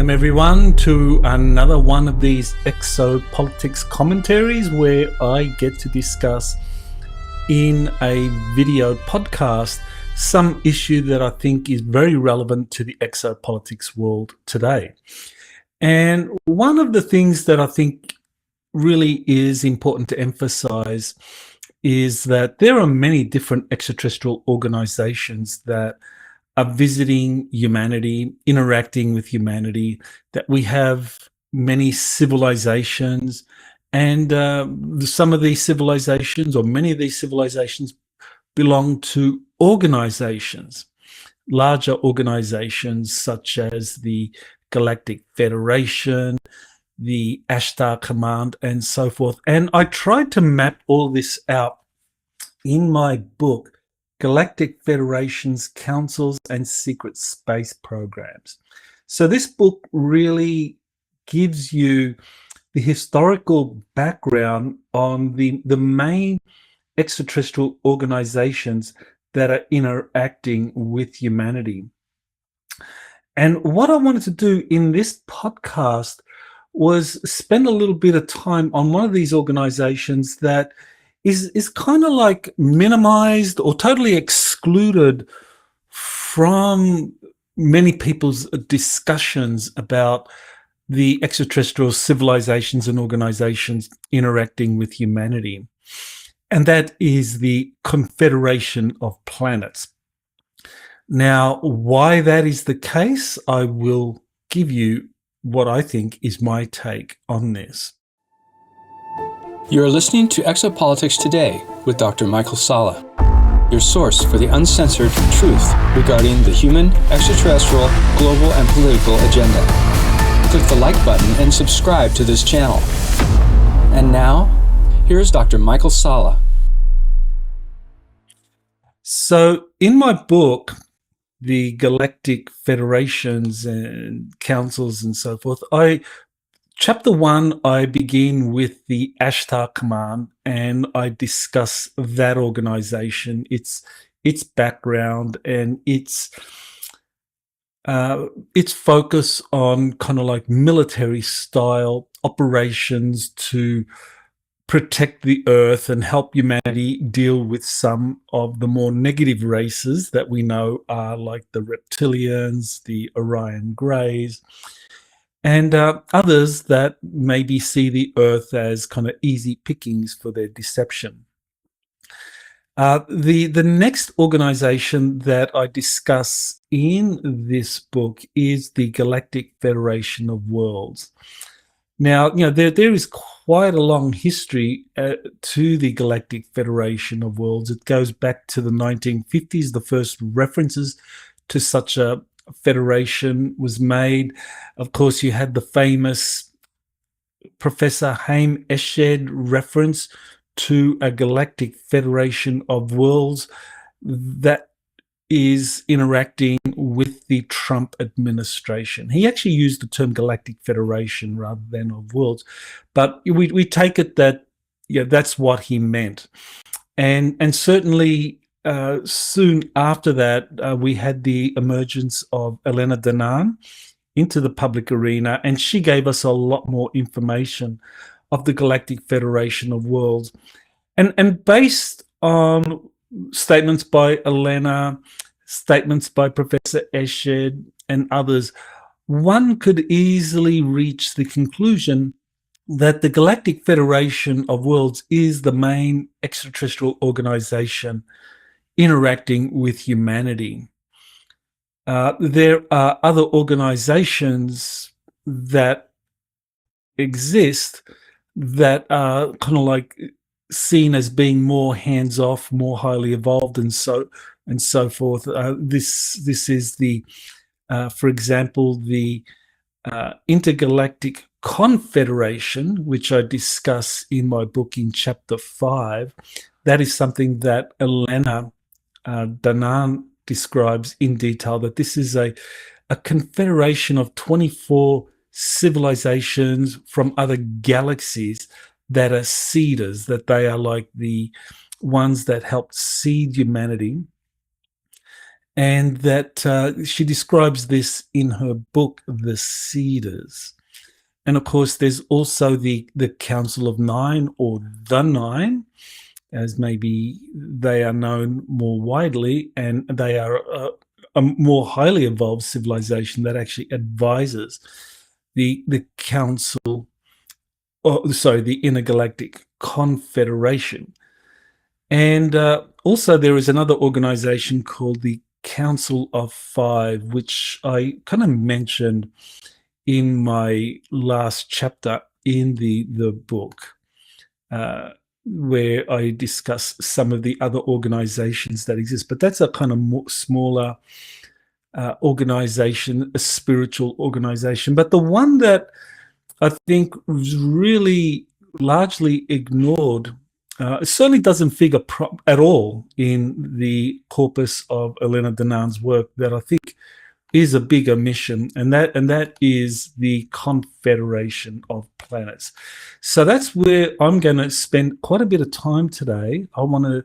Welcome everyone to another one of these exopolitics commentaries where I get to discuss in a video podcast some issue that I think is very relevant to the exopolitics world today. And one of the things that I think really is important to emphasize is that there are many different extraterrestrial organizations that are visiting humanity, interacting with humanity, that we have many civilizations, and some of these civilizations, or many of these civilizations, belong to organizations, larger organizations such as the Galactic Federation, the Ashtar Command, and so forth. And I tried to map all this out in my book, Galactic Federations, Councils, and Secret Space Programs. So this book really gives you the historical background on the main extraterrestrial organizations that are interacting with humanity. And what I wanted to do in this podcast was spend a little bit of time on one of these organizations that is kind of like minimized or totally excluded from many people's discussions about the extraterrestrial civilizations and organizations interacting with humanity. And that is the Confederation of Planets. Now, why that is the case, I will give you what I think is my take on this. You are listening to Exopolitics Today with Dr. Michael Salla, your source for the uncensored truth regarding the human, extraterrestrial, global, and political agenda. Click the like button and subscribe to this channel. And now, here's Dr. Michael Salla. So, in my book, the Galactic Federations and Councils and so forth, Chapter 1, I begin with the Ashtar Command, and I discuss that organization, its background, and its focus on kind of like military style operations to protect the Earth and help humanity deal with some of the more negative races that we know are like the reptilians, the Orion Greys, and others that maybe see the Earth as kind of easy pickings for their deception. The next organization that I discuss in this book is the Galactic Federation of Worlds. Now, there is quite a long history to the Galactic Federation of Worlds. It goes back to the 1950s. The first references to such a federation was made. Of course, you had the famous Professor Haim Eshed reference to a Galactic Federation of Worlds that is interacting with the Trump administration. He actually used the term Galactic Federation rather than of Worlds, but we take it that that's what he meant. And certainly soon after that, we had the emergence of Elena Danaan into the public arena, and she gave us a lot more information of the Galactic Federation of Worlds. And based on statements by Elena, statements by Professor Eshed and others, one could easily reach the conclusion that the Galactic Federation of Worlds is the main extraterrestrial organization interacting with humanity. There are other organizations that exist that are kind of like seen as being more hands-off, more highly evolved, and so forth. This is the, for example, the Intergalactic Confederation, which I discuss in my book in chapter 5. That is something that Elena Danaan describes in detail, that this is a confederation of 24 civilizations from other galaxies that are seeders, that they are like the ones that helped seed humanity. and that she describes this in her book, The Cedars. And of course, there's also the Council of Nine, or the Nine, as maybe they are known more widely, and they are a more highly evolved civilization that actually advises the Council, the Intergalactic Confederation. And also there is another organization called the Council of Five, which I kind of mentioned in my last chapter in the book, where I discuss some of the other organizations that exist. But that's a kind of more smaller organization, a spiritual organization. But the one that I think was really largely ignored, it certainly doesn't figure at all in the corpus of Elena Danan's work, that I think is a big omission, and that is the Confederation of Planets. So that's where I'm going to spend quite a bit of time today. I want to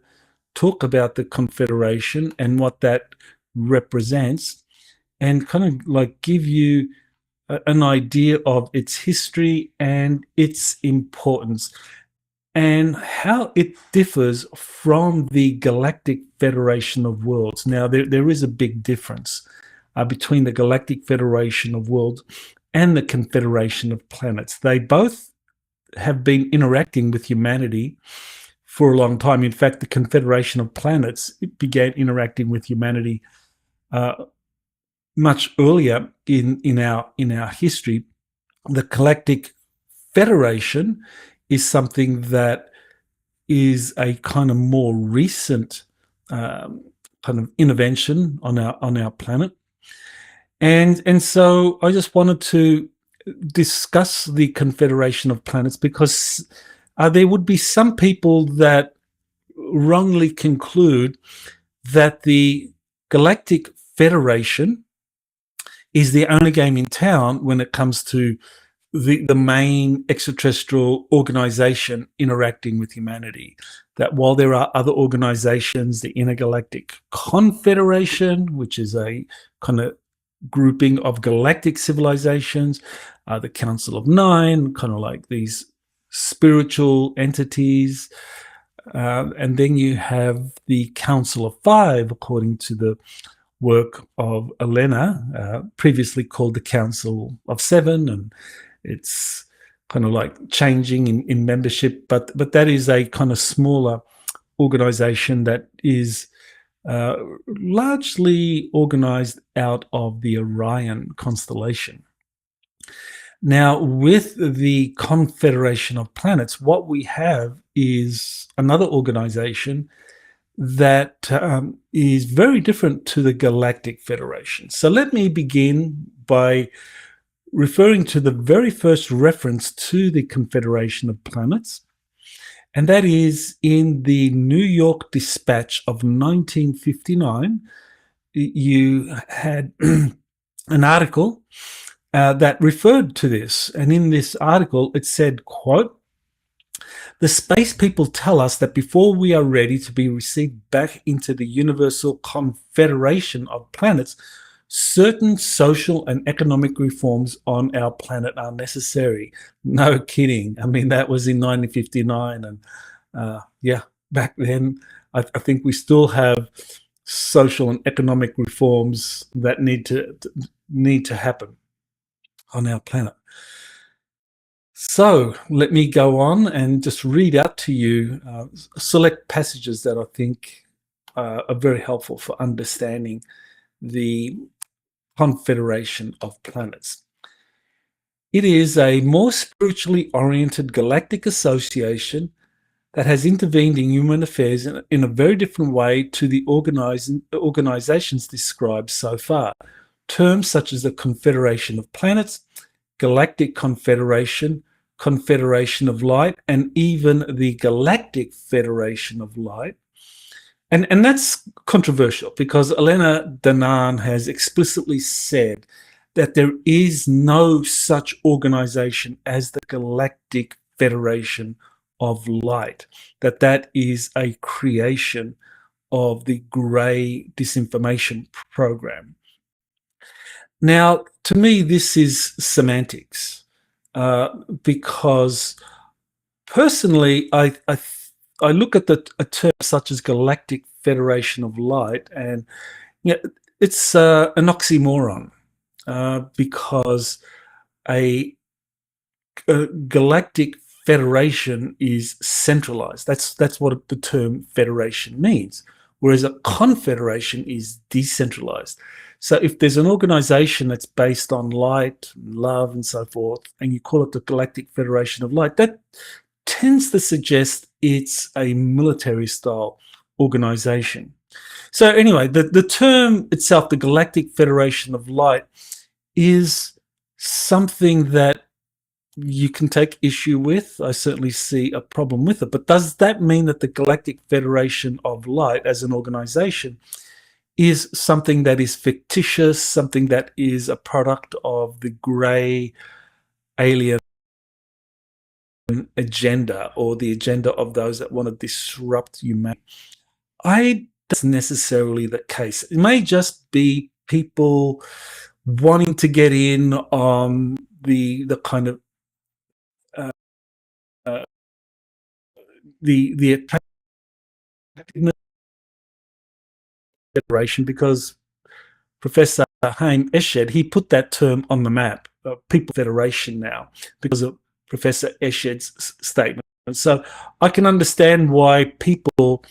talk about the Confederation and what that represents, and kind of like give you an idea of its history and its importance, and how it differs from the Galactic Federation of Worlds. Now, there is a big difference between the Galactic Federation of Worlds and the Confederation of Planets. They both have been interacting with humanity for a long time. In fact, the Confederation of Planets began interacting with humanity much earlier in our history. The Galactic Federation is something that is a kind of more recent kind of intervention on our planet. And so I just wanted to discuss the Confederation of Planets, because there would be some people that wrongly conclude that the Galactic Federation is the only game in town when it comes to the main extraterrestrial organization interacting with humanity. That while there are other organizations, the Intergalactic Confederation, which is a kind of grouping of galactic civilizations, the Council of Nine, kind of like these spiritual entities, and then you have the Council of Five, according to the work of Elena, previously called the Council of Seven, and it's kind of like changing in membership, but that is a kind of smaller organization that is largely organized out of the Orion constellation. Now, with the Confederation of Planets, what we have is another organization that is very different to the Galactic Federation. So let me begin by referring to the very first reference to the Confederation of Planets, and that is in the New York Dispatch of 1959. You had an article that referred to this, and in this article it said, quote, "The space people tell us that before we are ready to be received back into the Universal Confederation of Planets, certain social and economic reforms on our planet are necessary." No kidding. I mean, that was in 1959. And back then, I think we still have social and economic reforms that need to happen on our planet. So let me go on and just read out to you select passages that I think are very helpful for understanding the Confederation of Planets. It is a more spiritually oriented galactic association that has intervened in human affairs in a very different way to the organizations described so far. Terms such as the Confederation of Planets, Galactic Confederation, Confederation of Light, and even the Galactic Federation of Light. And that's controversial, because Elena Danan has explicitly said that there is no such organization as the Galactic Federation of Light, that is a creation of the grey disinformation program. Now, to me, this is semantics, because personally, I look at a term such as Galactic Federation of Light, and it's an oxymoron, because a galactic federation is centralized. That's what the term federation means, whereas a confederation is decentralized. So if there's an organization that's based on light, love, and so forth, and you call it the Galactic Federation of Light, that tends to suggest it's a military-style organization. So anyway, the term itself, the Galactic Federation of Light, is something that you can take issue with. I certainly see a problem with it. But does that mean that the Galactic Federation of Light as an organization is something that is fictitious, something that is a product of the grey alien agenda, or the agenda of those that want to disrupt humanity? That's necessarily the case. It may just be people wanting to get in on the kind of the attractiveness of federation, because Professor Haim Eshed, he put that term on the map, People Federation, now, because of Professor Eshed's statement. So I can understand why people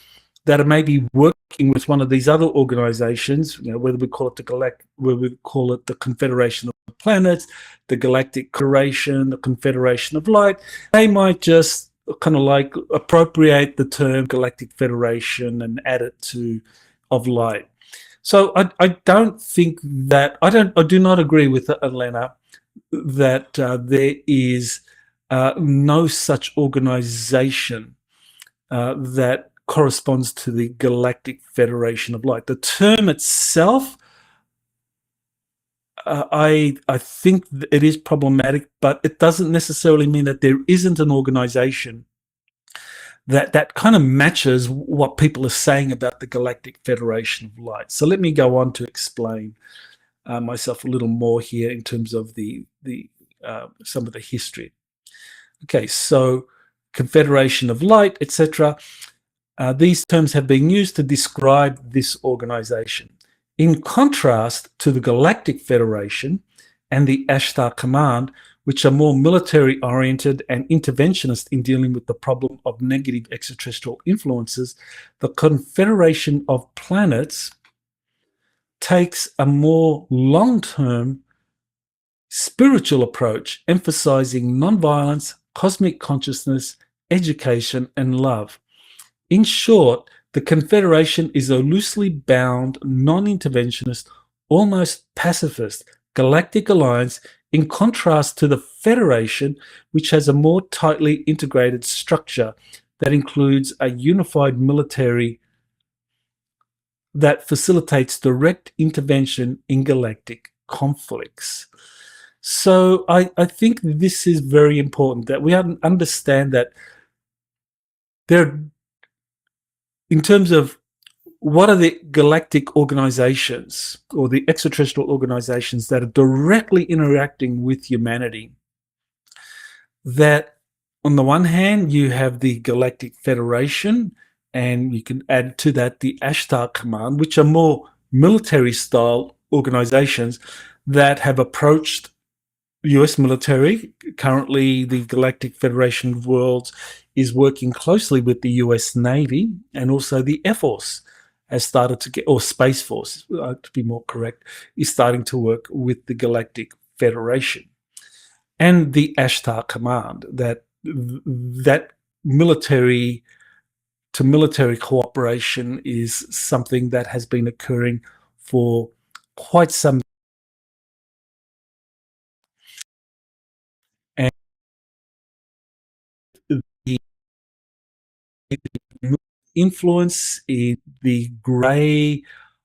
that are maybe working with one of these other organizations, whether we call it the Confederation of Planets, the Galactic Federation, the Confederation of Light, they might just kind of like appropriate the term Galactic Federation and add it to of light. So I don't think that I do not agree with Elena that there is no such organization that corresponds to the Galactic Federation of Light. The term itself, I think it is problematic, but it doesn't necessarily mean that there isn't an organization that kind of matches what people are saying about the Galactic Federation of Light. So let me go on to explain myself a little more here in terms of the some of the history. Okay, so Confederation of Light, etc. These terms have been used to describe this organization. In contrast to the Galactic Federation and the Ashtar Command, which are more military-oriented and interventionist in dealing with the problem of negative extraterrestrial influences, the Confederation of Planets takes a more long-term spiritual approach, emphasizing nonviolence, cosmic consciousness, education, and love. In short, the Confederation is a loosely bound, non-interventionist, almost pacifist galactic alliance, in contrast to the Federation, which has a more tightly integrated structure that includes a unified military that facilitates direct intervention in galactic conflicts. So I think this is very important, that we understand that there, in terms of what are the galactic organizations or the extraterrestrial organizations that are directly interacting with humanity, that on the one hand you have the Galactic Federation, and you can add to that the Ashtar Command, which are more military style organizations that have approached US military. Currently, the Galactic Federation of Worlds is working closely with the US Navy, and also the Air Force has started to get, or Space Force, to be more correct, is starting to work with the Galactic Federation. And the Ashtar Command, that military to military cooperation is something that has been occurring for quite some time. And the influence in the grey,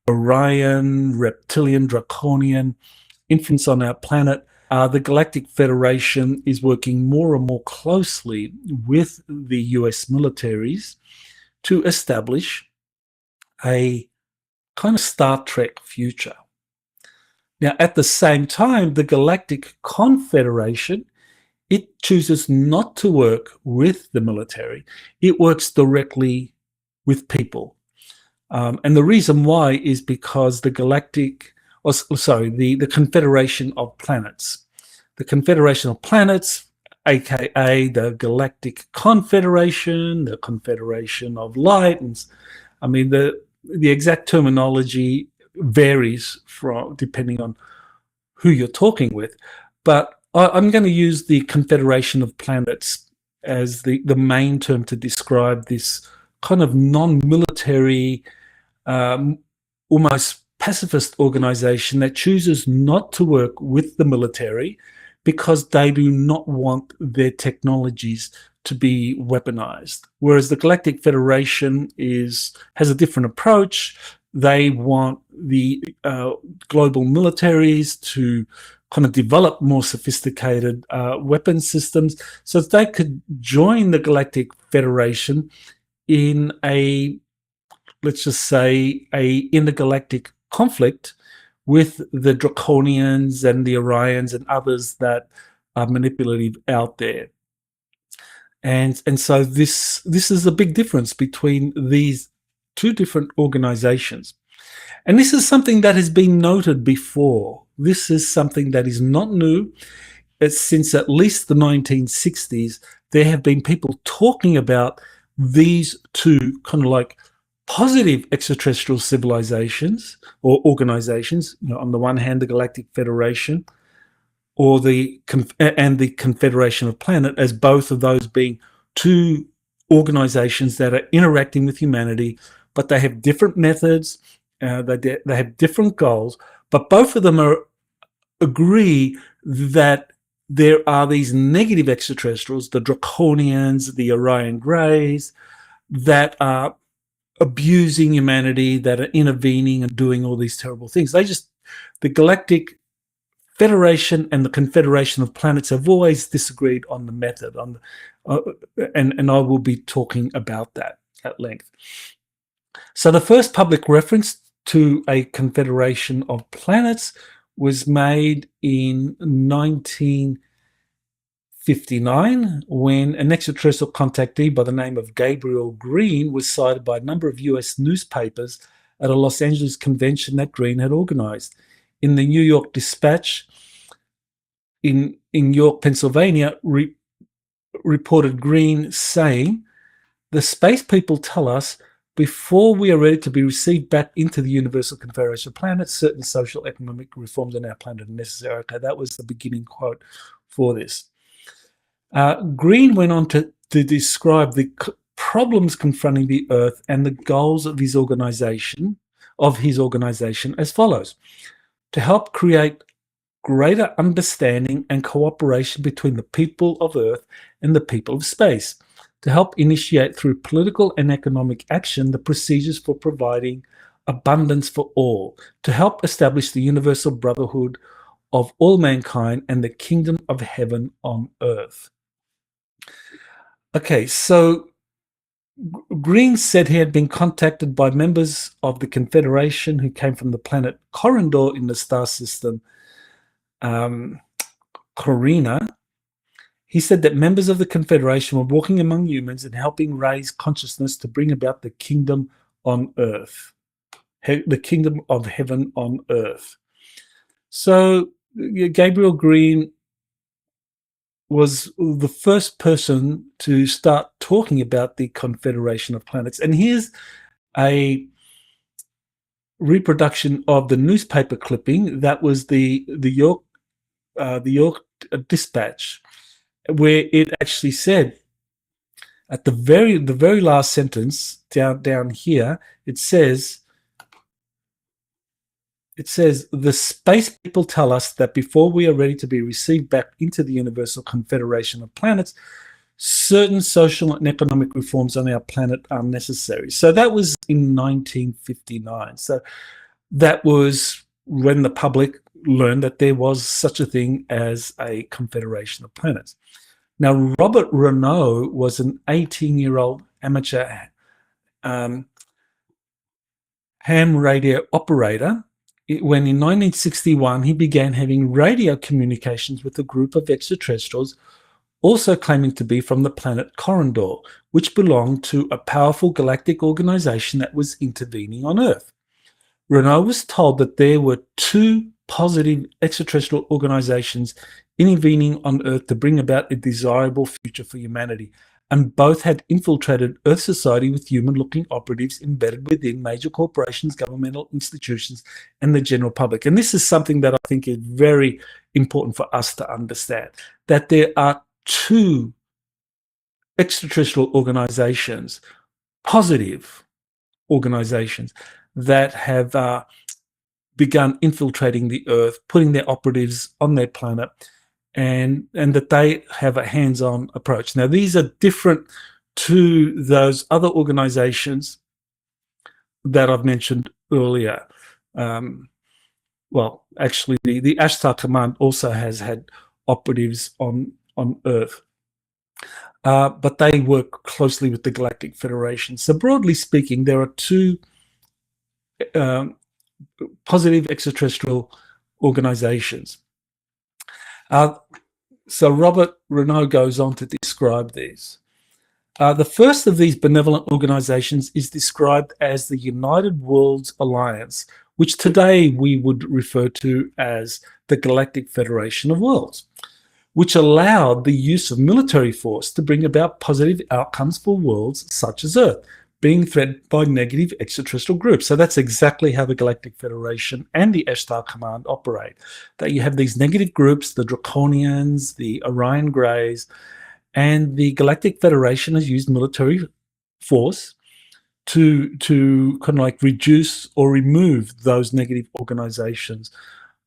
Orion, reptilian, draconian influence on our planet, the Galactic Federation is working more and more closely with the US militaries to establish a kind of Star Trek future. Now, at the same time, the Galactic Confederation, it chooses not to work with the military. It works directly with people. And the reason why is because the the Confederation of Planets. The Confederation of Planets, aka the Galactic Confederation, the Confederation of Light, and I mean the exact terminology varies from depending on who you're talking with, but I'm going to use the Confederation of Planets as the main term to describe this kind of non-military, almost pacifist organization that chooses not to work with the military because they do not want their technologies to be weaponized. Whereas the Galactic Federation has a different approach. They want the global militaries to kind of develop more sophisticated weapon systems so that they could join the Galactic Federation in let's just say, a intergalactic conflict with the Draconians and the Orions and others that are manipulative out there. And so this is a big difference between these two different organizations. And this is something that has been noted before. This is something that is not new. Since at least the 1960s, there have been people talking about these two kind of like positive extraterrestrial civilizations or organizations. On the one hand, the Galactic Federation or the Confederation of Planet, as both of those being two organizations that are interacting with humanity, but they have different methods, they have different goals, but both of them agree that there are these negative extraterrestrials, the Draconians, the Orion Greys, that are abusing humanity, that are intervening and doing all these terrible things. The Galactic Federation and the Confederation of Planets have always disagreed on the method, and I will be talking about that at length. So the first public reference to a Confederation of Planets was made in 1959 when an extraterrestrial contactee by the name of Gabriel Green was cited by a number of US newspapers at a Los Angeles convention that Green had organized. In the New York Dispatch in York, Pennsylvania, reported Green saying, "The space people tell us before we are ready to be received back into the Universal Confederation of Planets, certain social economic reforms on our planet are necessary." Okay, that was the beginning quote for this. Green went on to describe the problems confronting the Earth and the goals of his organization as follows: to help create greater understanding and cooperation between the people of Earth and the people of space, to help initiate through political and economic action the procedures for providing abundance for all, to help establish the universal brotherhood of all mankind and the kingdom of heaven on Earth. Okay, so Green said he had been contacted by members of the Confederation who came from the planet Corindor in the star system Corina. He said that members of the Confederation were walking among humans and helping raise consciousness to bring about the kingdom on Earth, the kingdom of heaven on Earth. So Gabriel Green was the first person to start talking about the Confederation of Planets. And here's a reproduction of the newspaper clipping that was the York Dispatch, where it actually said at the very last sentence down here, it says, "The space people tell us that before we are ready to be received back into the Universal Confederation of Planets, certain social and economic reforms on our planet are necessary." So that was in 1959. So that was when the public learned that there was such a thing as a Confederation of Planets. Now, Robert Renault was an 18-year-old amateur ham radio operator when in 1961 he began having radio communications with a group of extraterrestrials also claiming to be from the planet Corridor, which belonged to a powerful galactic organization that was intervening on Earth. Renault was told that there were two positive extraterrestrial organizations intervening on Earth to bring about a desirable future for humanity, and both had infiltrated Earth society with human-looking operatives embedded within major corporations, governmental institutions, and the general public. And this is something that I think is very important for us to understand, that there are two extraterrestrial organizations, positive organizations, that have begun infiltrating the Earth, putting their operatives on their planet, and that they have a hands-on approach. Now, these are different to those other organizations that I've mentioned earlier. Well, actually, the Ashtar Command also has had operatives on Earth. But they work closely with the Galactic Federation. So broadly speaking, there are two positive extraterrestrial organizations. So Robert Renault goes on to describe these. The first of these benevolent organizations is described as the United Worlds Alliance, which today we would refer to as the Galactic Federation of Worlds, which allowed the use of military force to bring about positive outcomes for worlds such as Earth, being threatened by negative extraterrestrial groups. So that's exactly how the Galactic Federation and the Ashtar Command operate. That you have these negative groups, the Draconians, the Orion Greys, and the Galactic Federation has used military force to kind of like reduce or remove those negative organizations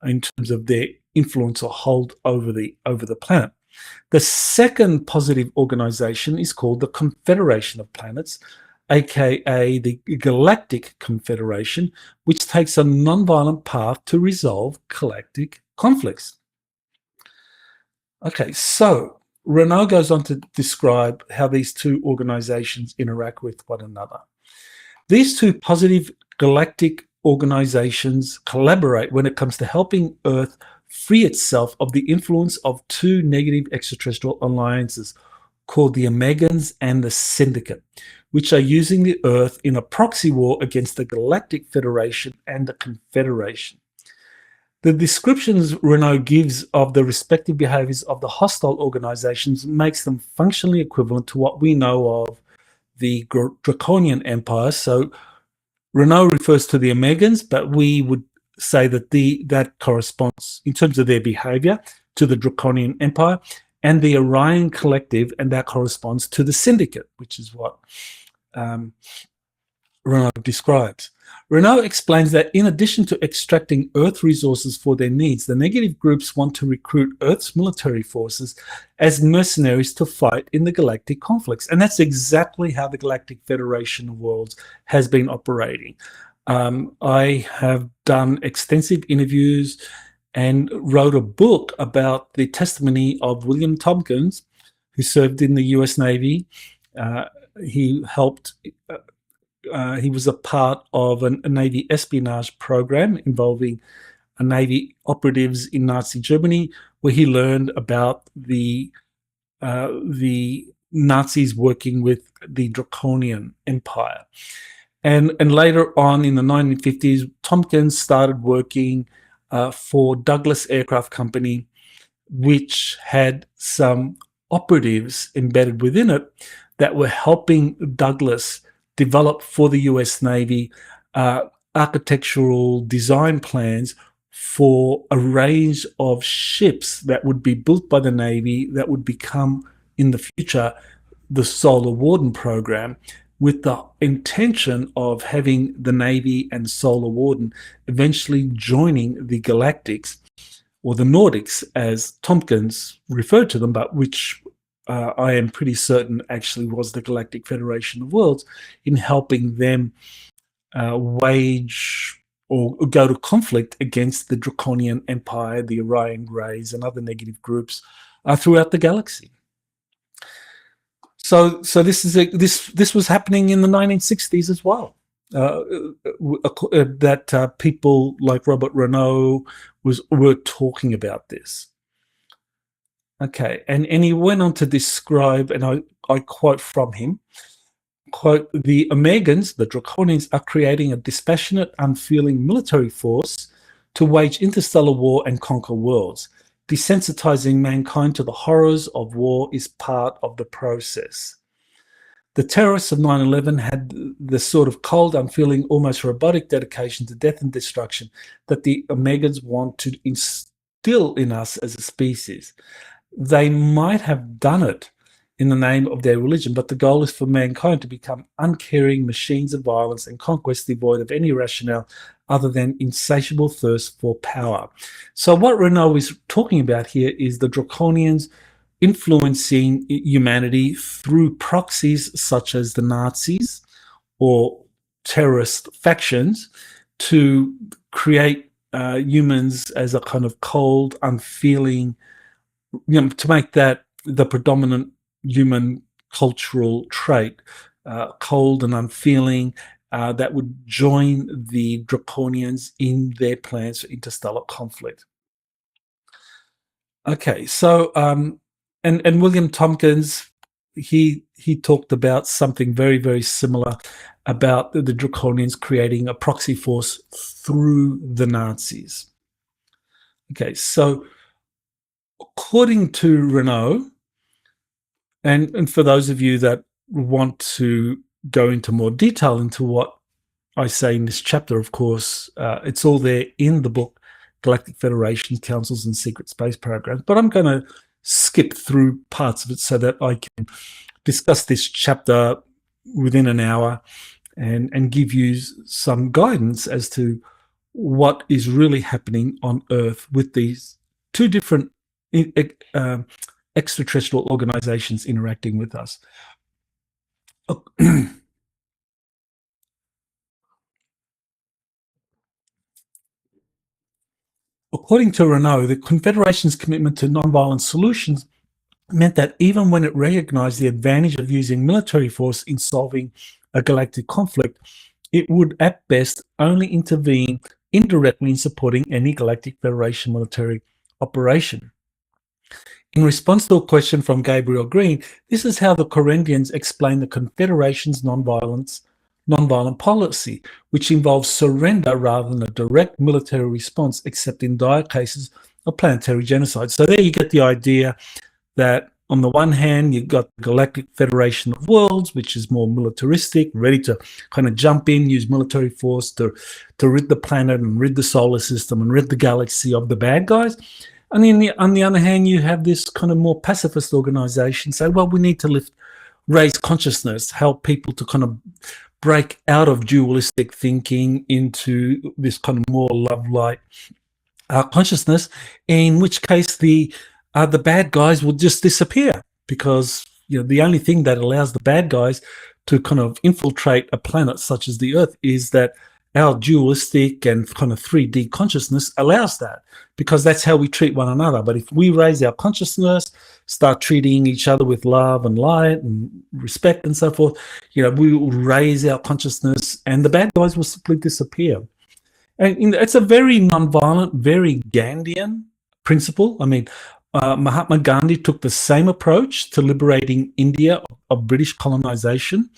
in terms of their influence or hold over the planet. The second positive organization is called the Confederation of Planets, aka the Galactic Confederation, which takes a non-violent path to resolve galactic conflicts. Okay, so Renault goes on to describe how these two organizations interact with one another. These two positive galactic organizations collaborate when it comes to helping Earth free itself of the influence of two negative extraterrestrial alliances called the Omegans and the Syndicate, which are using the Earth in a proxy war against the Galactic Federation and the Confederation. The descriptions Renault gives of the respective behaviors of the hostile organizations makes them functionally equivalent to what we know of the Draconian Empire. So Renault refers to the Omegans, but we would say that that corresponds, in terms of their behavior, to the Draconian Empire, and the Orion Collective, and that corresponds to the Syndicate, which is what Renault describes. Renault explains that in addition to extracting Earth resources for their needs, the negative groups want to recruit Earth's military forces as mercenaries to fight in the galactic conflicts. And that's exactly how the Galactic Federation of Worlds has been operating. I have done extensive interviews and wrote a book about the testimony of William Tompkins, who served in the US Navy. He was a part of a Navy espionage program involving Navy operatives in Nazi Germany, where he learned about the Nazis working with the Draconian Empire. And later on in the 1950s, Tompkins started working for Douglas Aircraft Company, which had some operatives embedded within it that were helping Douglas develop for the US Navy architectural design plans for a range of ships that would be built by the Navy that would become, in the future, the Solar Warden program, with the intention of having the Navy and Solar Warden eventually joining the Galactics, or the Nordics, as Tompkins referred to them, but which I am pretty certain actually was the Galactic Federation of Worlds, in helping them wage or go to conflict against the Draconian Empire, the Orion Greys, and other negative groups throughout the galaxy. So this was happening in the 1960s as well. that people like Robert Renault were talking about this. Okay, and he went on to describe, and I quote from him, quote, "The Omegans, the Draconians, are creating a dispassionate, unfeeling military force to wage interstellar war and conquer worlds. Desensitizing mankind to the horrors of war is part of the process. The terrorists of 9/11 had the sort of cold, unfeeling, almost robotic dedication to death and destruction that the Omegans want to instill in us as a species. They might have done it in the name of their religion, but the goal is for mankind to become uncaring machines of violence and conquest devoid of any rationale other than insatiable thirst for power." So what Renault is talking about here is the Draconians influencing humanity through proxies such as the Nazis or terrorist factions to create humans as a kind of cold, unfeeling, to make that the predominant human cultural trait, cold and unfeeling, that would join the Draconians in their plans for interstellar conflict. Okay, so and William Tompkins, he talked about something very, very similar about the Draconians creating a proxy force through the Nazis. Okay, so according to Renault, and for those of you that want to go into more detail into what I say in this chapter, of course, it's all there in the book, Galactic Federation, Councils and Secret Space Programs. But I'm going to skip through parts of it so that I can discuss this chapter within an hour and give you some guidance as to what is really happening on Earth with these two different extraterrestrial organizations interacting with us. According to Renault, the Confederation's commitment to nonviolent solutions meant that even when it recognized the advantage of using military force in solving a galactic conflict, it would at best only intervene indirectly in supporting any Galactic Federation military operation. In response to a question from Gabriel Green, this is how the Corinthians explain the Confederation's nonviolent policy, which involves surrender rather than a direct military response, except in dire cases of planetary genocide. So there you get the idea that on the one hand, you've got the Galactic Federation of Worlds, which is more militaristic, ready to kind of jump in, use military force to rid the planet and rid the solar system and rid the galaxy of the bad guys. And then on the other hand, you have this kind of more pacifist organization say, well, we need to raise consciousness, help people to kind of break out of dualistic thinking into this kind of more love-light consciousness, in which case the bad guys will just disappear, because the only thing that allows the bad guys to kind of infiltrate a planet such as the Earth is that our dualistic and kind of 3D consciousness allows that, because that's how we treat one another. But if we raise our consciousness, start treating each other with love and light and respect and so forth, we will raise our consciousness and the bad guys will simply disappear. And it's a very nonviolent, very Gandhian principle. I mean, Mahatma Gandhi took the same approach to liberating India of British colonization,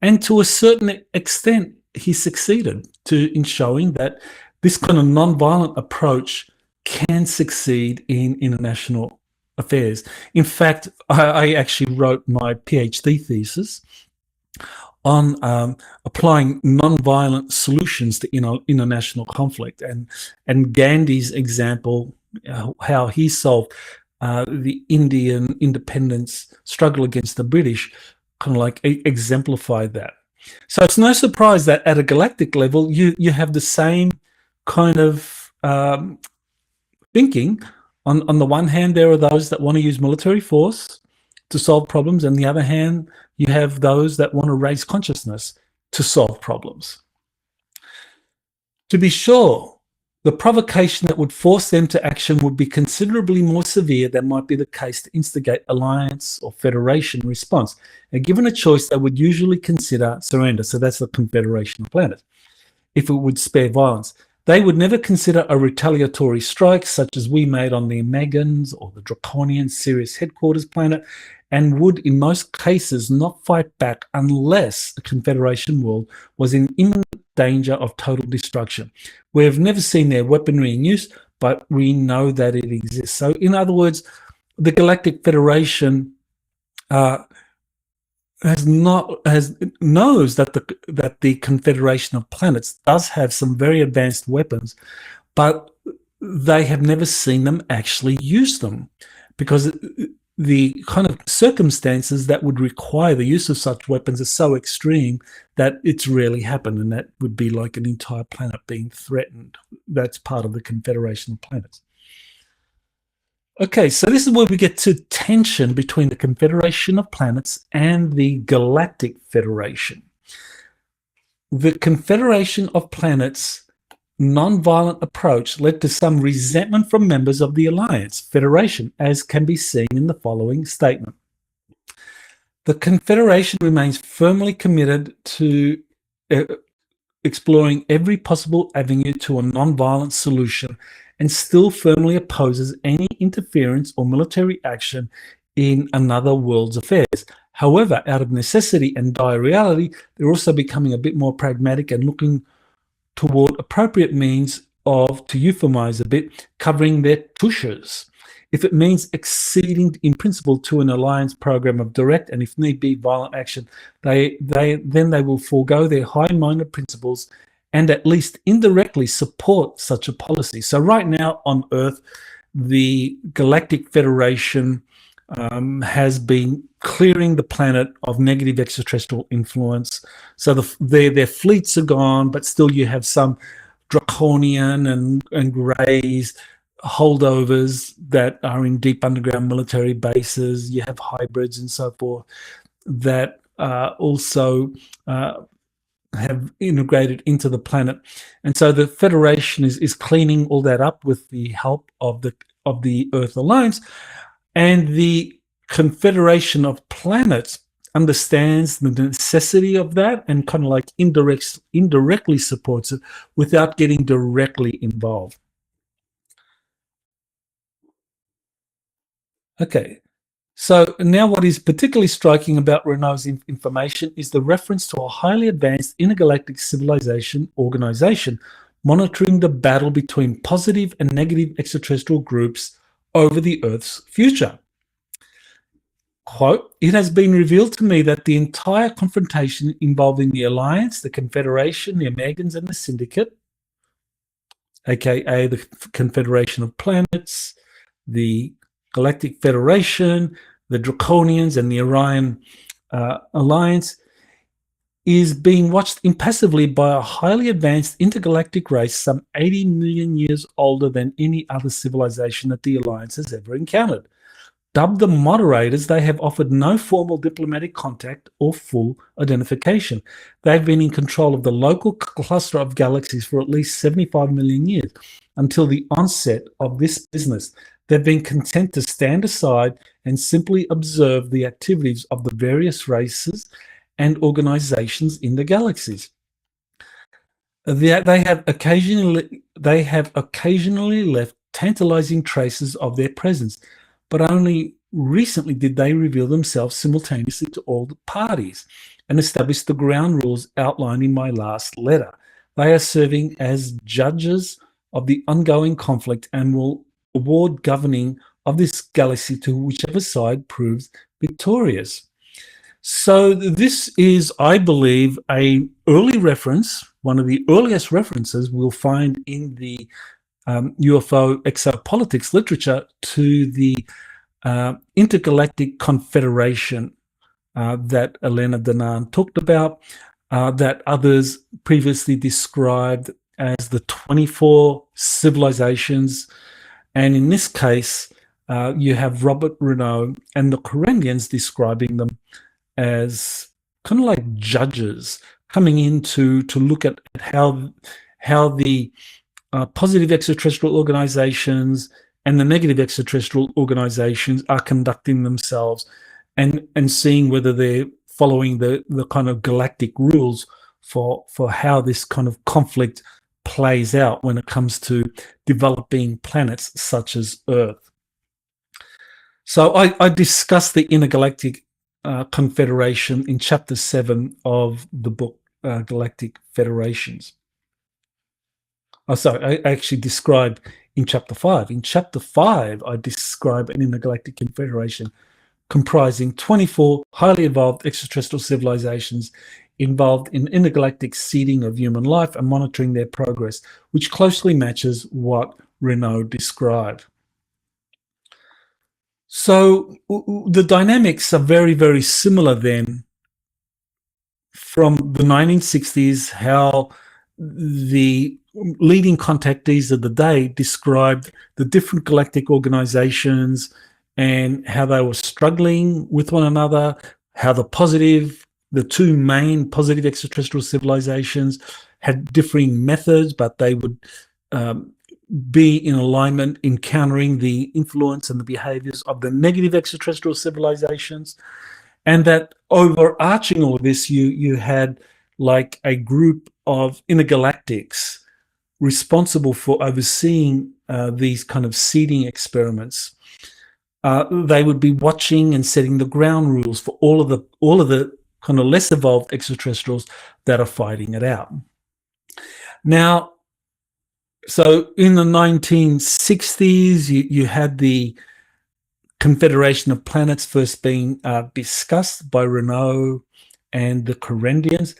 and to a certain extent, he succeeded in showing that this kind of nonviolent approach can succeed in international affairs. In fact, I actually wrote my PhD thesis on applying nonviolent solutions to international conflict, and Gandhi's example, how he solved the Indian independence struggle against the British, kind of like exemplified that. So it's no surprise that at a galactic level, you have the same kind of thinking. On the one hand, there are those that want to use military force to solve problems, and on the other hand, you have those that want to raise consciousness to solve problems. To be sure, The provocation that would force them to action would be considerably more severe than might be the case to instigate alliance or federation response. And given a choice, they would usually consider surrender. So that's the Confederation of Planets, if it would spare violence. They would never consider a retaliatory strike such as we made on the Megans or the draconian Sirius headquarters planet, and would in most cases not fight back unless the Confederation world was in imminent danger of total destruction. We have never seen their weaponry in use, but we know that it exists. So in other words, the Galactic Federation knows that the Confederation of Planets does have some very advanced weapons, but they have never seen them actually use them, because the kind of circumstances that would require the use of such weapons are so extreme that it's rarely happened, and that would be like an entire planet being threatened. That's part of the Confederation of Planets. Okay, so this is where we get to tension between the Confederation of Planets and the Galactic Federation. The Confederation of Planets' non-violent approach led to some resentment from members of the Alliance Federation, as can be seen in the following statement. The Confederation remains firmly committed to exploring every possible avenue to a non-violent solution, and still firmly opposes any interference or military action in another world's affairs. However, out of necessity and dire reality, they're also becoming a bit more pragmatic and looking toward appropriate means of, to euphemize a bit, covering their tushes. If it means acceding in principle to an alliance program of direct and, if need be, violent action, then they will forego their high-minded principles and at least indirectly support such a policy. So right now on Earth, the Galactic Federation has been clearing the planet of negative extraterrestrial influence. So their fleets are gone, but still you have some draconian and greys holdovers that are in deep underground military bases. You have hybrids and so forth that also have integrated into the planet, and so the Federation is cleaning all that up with the help of the Earth Alliance, and the Confederation of Planets understands the necessity of that and kind of like indirectly supports it without getting directly involved. Okay. So now what is particularly striking about Renault's information is the reference to a highly advanced intergalactic civilization organization monitoring the battle between positive and negative extraterrestrial groups over the Earth's future. Quote, "It has been revealed to me that the entire confrontation involving the Alliance, the Confederation, the Americans, and the Syndicate, aka the Confederation of Planets, the Galactic Federation, the Draconians, and the Orion Alliance, is being watched impassively by a highly advanced intergalactic race some 80 million years older than any other civilization that the Alliance has ever encountered. Dubbed the Moderators, they have offered no formal diplomatic contact or full identification. They've been in control of the local cluster of galaxies for at least 75 million years. Until the onset of this business, they've been content to stand aside and simply observe the activities of the various races and organizations in the galaxies. They have occasionally left tantalizing traces of their presence, but only recently did they reveal themselves simultaneously to all the parties and establish the ground rules outlined in my last letter. They are serving as judges of the ongoing conflict and will award governing of this galaxy to whichever side proves victorious." So this is, I believe, an early reference, one of the earliest references we'll find in the UFO exopolitics literature to the Intergalactic Confederation that Elena Danaan talked about, that others previously described as the 24 civilizations. And in this case, you have Robert Renault and the Corellians describing them as kind of like judges coming in to look at how the positive extraterrestrial organizations and the negative extraterrestrial organizations are conducting themselves and seeing whether they're following the kind of galactic rules for how this kind of conflict plays out when it comes to developing planets such as Earth. So I discussed the Intergalactic Confederation in Chapter 7 of the book Galactic Federations. Oh, sorry, I actually described in Chapter 5. In Chapter 5, I describe an Intergalactic Confederation comprising 24 highly evolved extraterrestrial civilizations involved in intergalactic seeding of human life and monitoring their progress, which closely matches what Renaud described. So the dynamics are very, very similar then from the 1960s, how the leading contactees of the day described the different galactic organizations and how they were struggling with one another, how the two main positive extraterrestrial civilizations had differing methods, but they would be in alignment in countering the influence and the behaviors of the negative extraterrestrial civilizations. And that overarching all of this, you had like a group of intergalactics responsible for overseeing these kind of seeding experiments. They would be watching and setting the ground rules for all of the kind of less evolved extraterrestrials that are fighting it out. Now, so in the 1960s, you had the Confederation of Planets first being discussed by Renaud and the Correndians.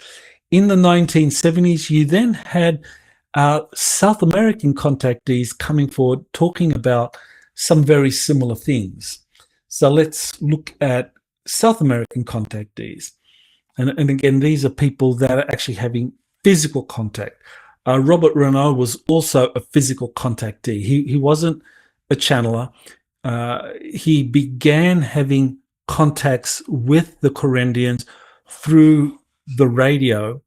In the 1970s, you then had South American contactees coming forward talking about some very similar things. So let's look at South American contactees. And again, these are people that are actually having physical contact. Robert Renaud was also a physical contactee. He wasn't a channeler. He began having contacts with the Correndians through the radio.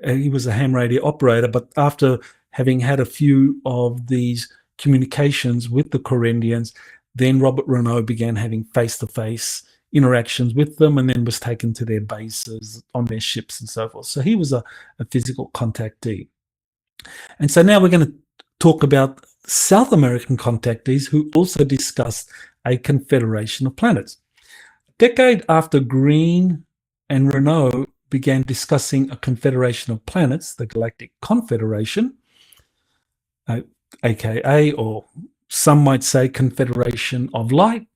He was a ham radio operator, but after having had a few of these communications with the Correndians, then Robert Renaud began having face-to-face interactions with them and then was taken to their bases on their ships and so forth. So he was a physical contactee. And so now we're going to talk about South American contactees who also discussed a Confederation of Planets. A decade after Green and Renaud began discussing a Confederation of Planets, the Galactic Confederation, aka, or some might say Confederation of Light,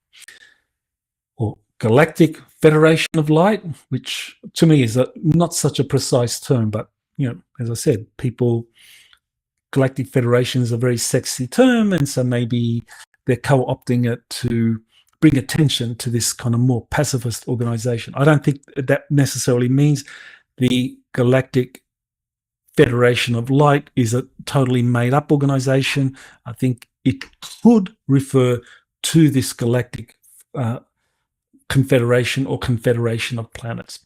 or Galactic Federation of Light, which to me is not such a precise term, but, you know, as I said, Galactic Federation is a very sexy term, and so maybe they're co-opting it to bring attention to this kind of more pacifist organization. I don't think that necessarily means the Galactic Federation of Light is a totally made-up organization. I think it could refer to this Galactic Confederation or Confederation of Planets.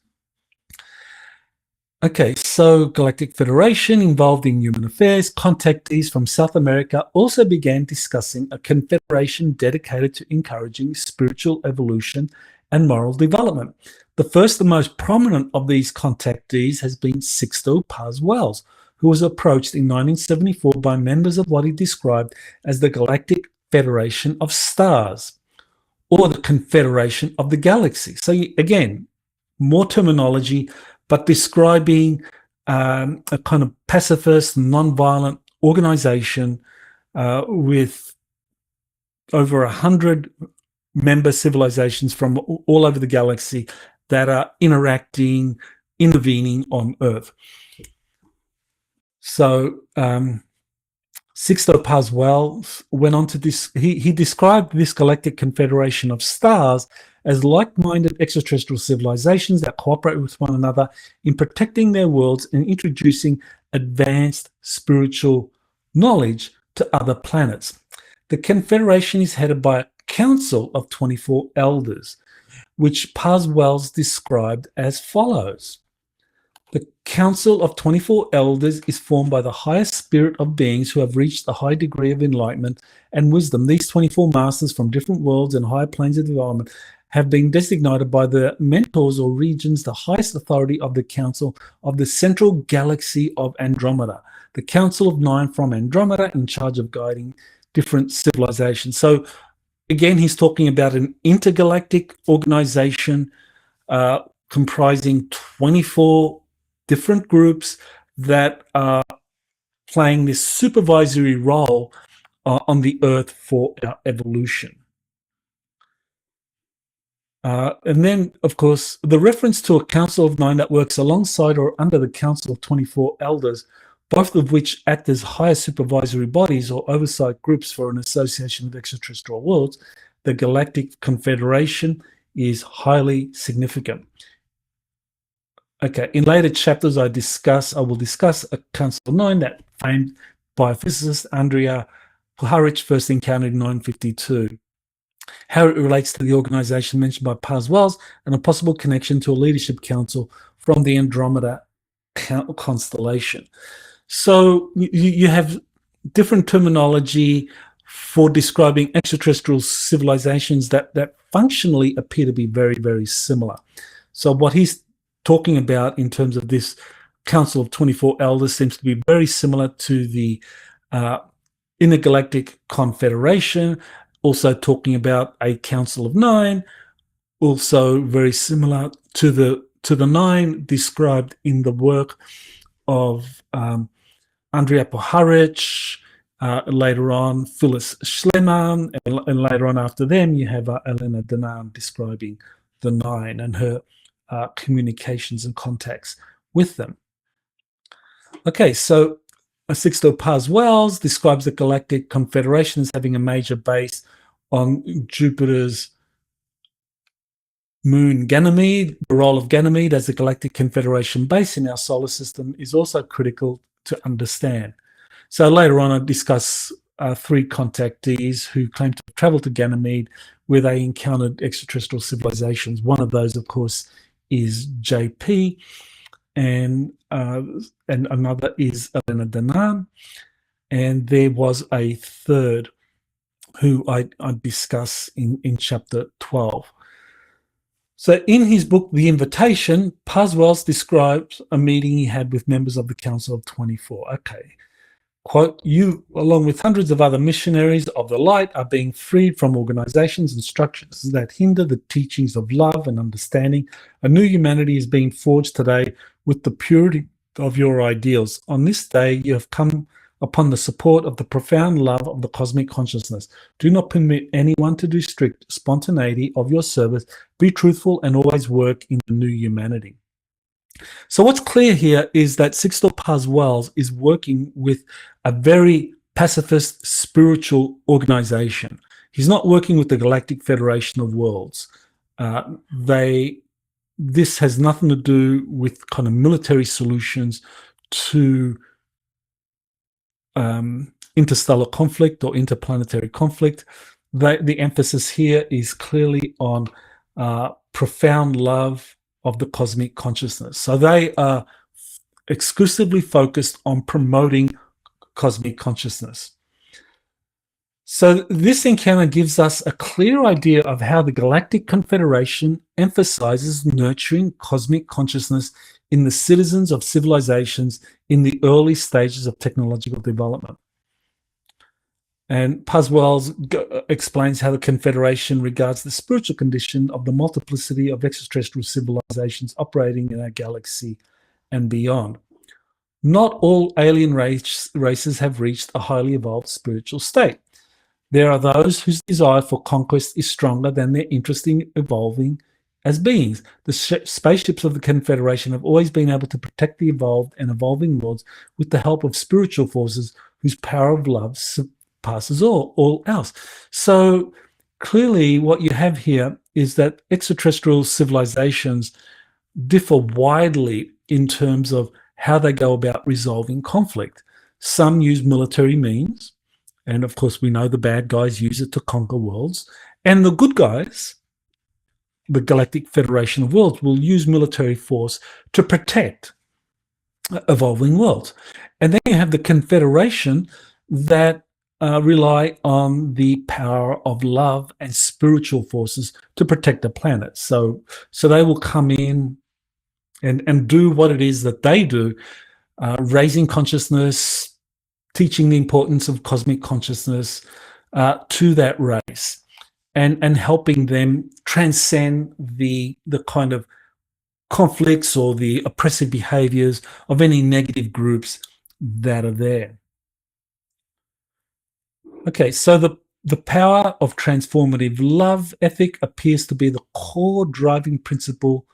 Okay, so Galactic Federation involved in human affairs. Contactees from South America also began discussing a confederation dedicated to encouraging spiritual evolution and moral development. The first and most prominent of these contactees has been Sixto Paz Wells, who was approached in 1974 by members of what he described as the Galactic Federation of Stars, or the Confederation of the Galaxy. So again, more terminology, but describing a kind of pacifist, non-violent organization with over 100 member civilizations from all over the galaxy that are interacting, intervening on Earth. So Sixto Paz Wells went on to he described this Galactic Confederation of Stars as like-minded extraterrestrial civilizations that cooperate with one another in protecting their worlds and introducing advanced spiritual knowledge to other planets. The Confederation is headed by a council of 24 elders, which Paz Wells described as follows. The Council of 24 Elders is formed by the highest spirit of beings who have reached a high degree of enlightenment and wisdom. These 24 masters from different worlds and higher planes of development have been designated by the mentors or regions the highest authority of the Council of the Central Galaxy of Andromeda, the Council of Nine from Andromeda, in charge of guiding different civilizations. So again, he's talking about an intergalactic organization comprising 24 different groups that are playing this supervisory role on the Earth for our evolution. And then, of course, the reference to a Council of Nine that works alongside or under the Council of 24 Elders, both of which act as higher supervisory bodies or oversight groups for an association of extraterrestrial worlds, the Galactic Confederation, is highly significant. Okay, in later chapters, I will discuss a Council of Nine that famed biophysicist Andrea Puharich first encountered in 1952. How it relates to the organization mentioned by Paz Wells, and a possible connection to a leadership council from the Andromeda constellation. So you have different terminology for describing extraterrestrial civilizations that functionally appear to be very, very similar. So what he's talking about in terms of this Council of 24 Elders seems to be very similar to the Intergalactic Confederation, also talking about a Council of Nine, also very similar to the nine described in the work of Andrea Puharich, later on Phyllis Schleman, and later on after them you have Elena Danaan describing the nine and her communications and contacts with them. Okay, so Sixto Paz Wells describes the Galactic Confederation as having a major base on Jupiter's moon Ganymede. The role of Ganymede as the Galactic Confederation base in our solar system is also critical to understand. So later on I discuss three contactees who claim to have traveled to Ganymede where they encountered extraterrestrial civilizations. One of those, of course, is JP, and another is Elena Danaan, and there was a third who I discuss in chapter 12. So in his book, The Invitation, Paz Wells describes a meeting he had with members of the Council of 24. Okay. Quote, "You, along with hundreds of other missionaries of the light, are being freed from organizations and structures that hinder the teachings of love and understanding. A new humanity is being forged today with the purity of your ideals. On this day, you have come upon the support of the profound love of the cosmic consciousness. Do not permit anyone to restrict spontaneity of your service. Be truthful and always work in the new humanity." So what's clear here is that Sixto Paz Wells is working with a very pacifist spiritual organization. He's not working with the Galactic Federation of Worlds. This has nothing to do with kind of military solutions to interstellar conflict or interplanetary conflict. The emphasis here is clearly on profound love of the cosmic consciousness. So they are exclusively focused on promoting cosmic consciousness. So this encounter gives us a clear idea of how the Galactic Confederation emphasizes nurturing cosmic consciousness in the citizens of civilizations in the early stages of technological development. And Paz Wells explains how the Confederation regards the spiritual condition of the multiplicity of extraterrestrial civilizations operating in our galaxy and beyond. Not all alien races have reached a highly evolved spiritual state. There are those whose desire for conquest is stronger than their interest in evolving as beings. The spaceships of the Confederation have always been able to protect the evolved and evolving worlds with the help of spiritual forces whose power of love surpasses all else. So clearly what you have here is that extraterrestrial civilizations differ widely in terms of how they go about resolving conflict. Some use military means, and of course we know the bad guys use it to conquer worlds, and the good guys, the Galactic Federation of Worlds, will use military force to protect evolving worlds. And then you have the Confederation that rely on the power of love and spiritual forces to protect the planet. So they will come in and do what it is that they do, raising consciousness, teaching the importance of cosmic consciousness to that race, and helping them transcend the kind of conflicts or the oppressive behaviors of any negative groups that are there. Okay, so the power of transformative love ethic appears to be the core driving principle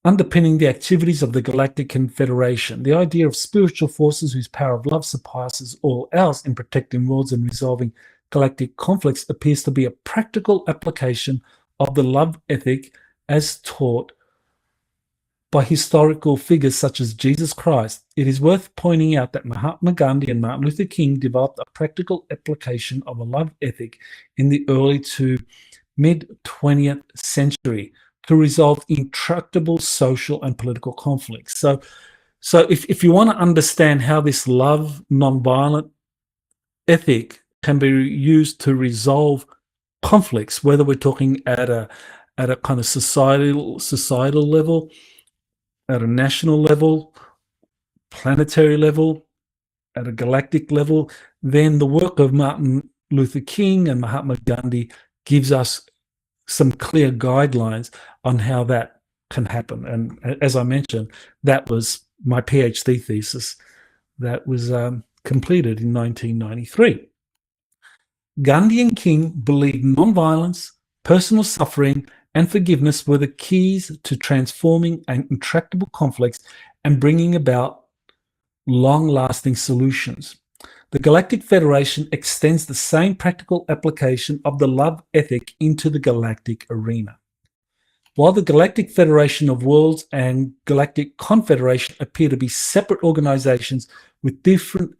underpinning the activities of the Galactic Confederation. The idea of spiritual forces whose power of love surpasses all else in protecting worlds and resolving galactic conflicts appears to be a practical application of the love ethic as taught by historical figures such as Jesus Christ. It is worth pointing out that Mahatma Gandhi and Martin Luther King developed a practical application of a love ethic in the early to mid-20th century to resolve intractable social and political conflicts. So if you want to understand how this love, nonviolent ethic can be used to resolve conflicts, whether we're talking at a kind of societal level, at a national level, planetary level, at a galactic level, then the work of Martin Luther King and Mahatma Gandhi gives us some clear guidelines on how that can happen. And as I mentioned, that was my PhD thesis that was completed in 1993. Gandhi and King believed nonviolence, personal suffering, and forgiveness were the keys to transforming intractable conflicts and bringing about long-lasting solutions. The Galactic Federation extends the same practical application of the love ethic into the galactic arena. While the Galactic Federation of Worlds and Galactic Confederation appear to be separate organizations with different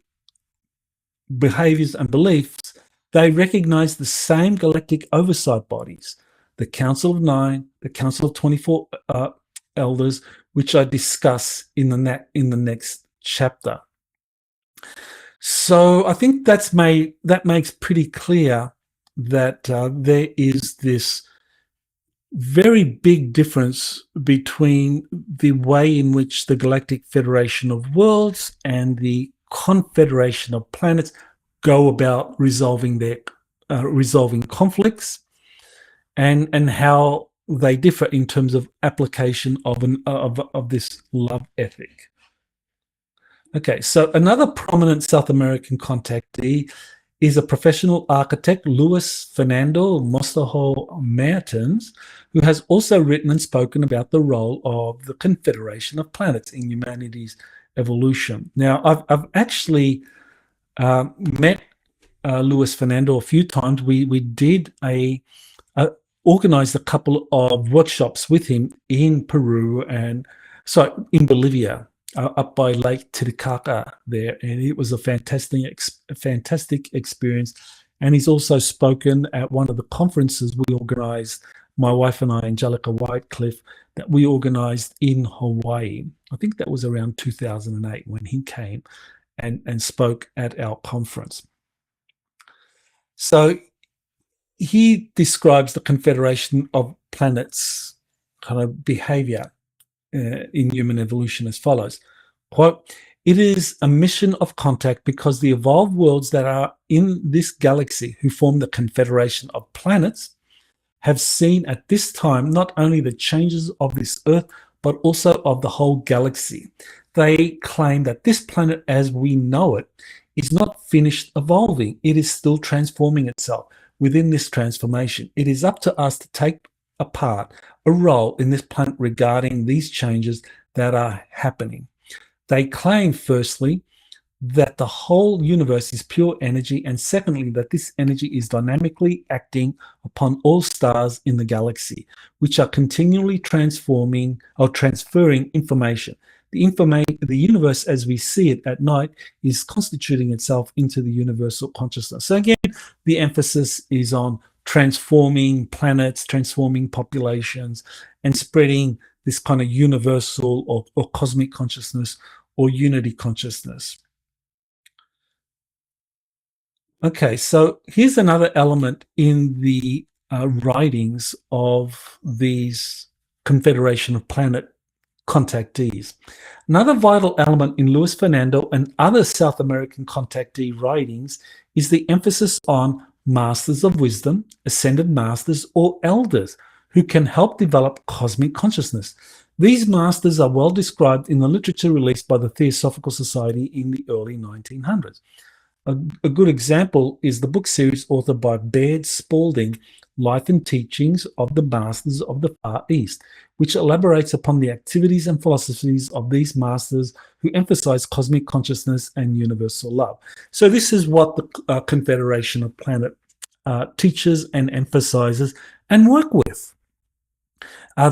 behaviors and beliefs, they recognize the same galactic oversight bodies, the Council of Nine, the Council of 24 Elders, which I discuss in the next chapter. So I think that makes pretty clear that there is this very big difference between the way in which the Galactic Federation of Worlds and the Confederation of Planets go about resolving conflicts, and how they differ in terms of application of this love ethic. Okay, so another prominent South American contactee is a professional architect, Luis Fernando Mostojo Mertens, who has also written and spoken about the role of the Confederation of Planets in humanity's evolution. Now, I've actually met Luis Fernando a few times. We did organized a couple of workshops with him in Peru and in Bolivia, up by Lake Titicaca there, and it was a fantastic experience. And he's also spoken at one of the conferences we organized, my wife and I, Angelica Whitecliffe, that we organized in Hawaii. I think that was around 2008 when he came and spoke at our conference. So he describes the Confederation of Planets kind of behavior in human evolution as follows. Quote, "It is a mission of contact because the evolved worlds that are in this galaxy who form the Confederation of Planets have seen at this time not only the changes of this Earth, but also of the whole galaxy. They claim that this planet as we know it is not finished evolving. It is still transforming itself. Within this transformation, it is up to us to take a role in this planet regarding these changes that are happening. They claim, firstly, that the whole universe is pure energy, and secondly, that this energy is dynamically acting upon all stars in the galaxy, which are continually transforming or transferring information. The universe as we see it at night is constituting itself into the universal consciousness." So again, the emphasis is on transforming planets, transforming populations, and spreading this kind of universal or cosmic consciousness or unity consciousness. Okay, so here's another element in the writings of these Confederation of Planet contactees. Another vital element in Luis Fernando and other South American contactee writings is the emphasis on masters of wisdom, ascended masters, or elders who can help develop cosmic consciousness. These masters are well described in the literature released by the Theosophical Society in the early 1900s. A good example is the book series authored by Baird Spalding, Life and Teachings of the Masters of the Far East, which elaborates upon the activities and philosophies of these masters who emphasize cosmic consciousness and universal love. So this is what the Confederation of Planet teaches and emphasizes and work with.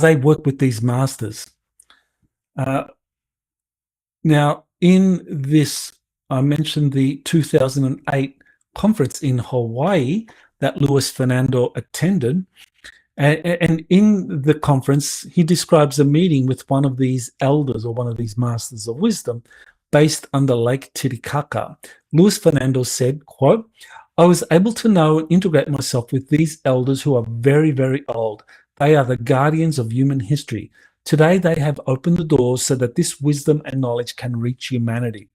They work with these masters. Now, in this, I mentioned the 2008 conference in Hawaii that Luis Fernando attended. And in the conference, he describes a meeting with one of these elders or one of these masters of wisdom based under Lake Titicaca. Luis Fernando said, quote, "I was able to know and integrate myself with these elders who are very, very old. They are the guardians of human history. Today, they have opened the doors so that this wisdom and knowledge can reach humanity.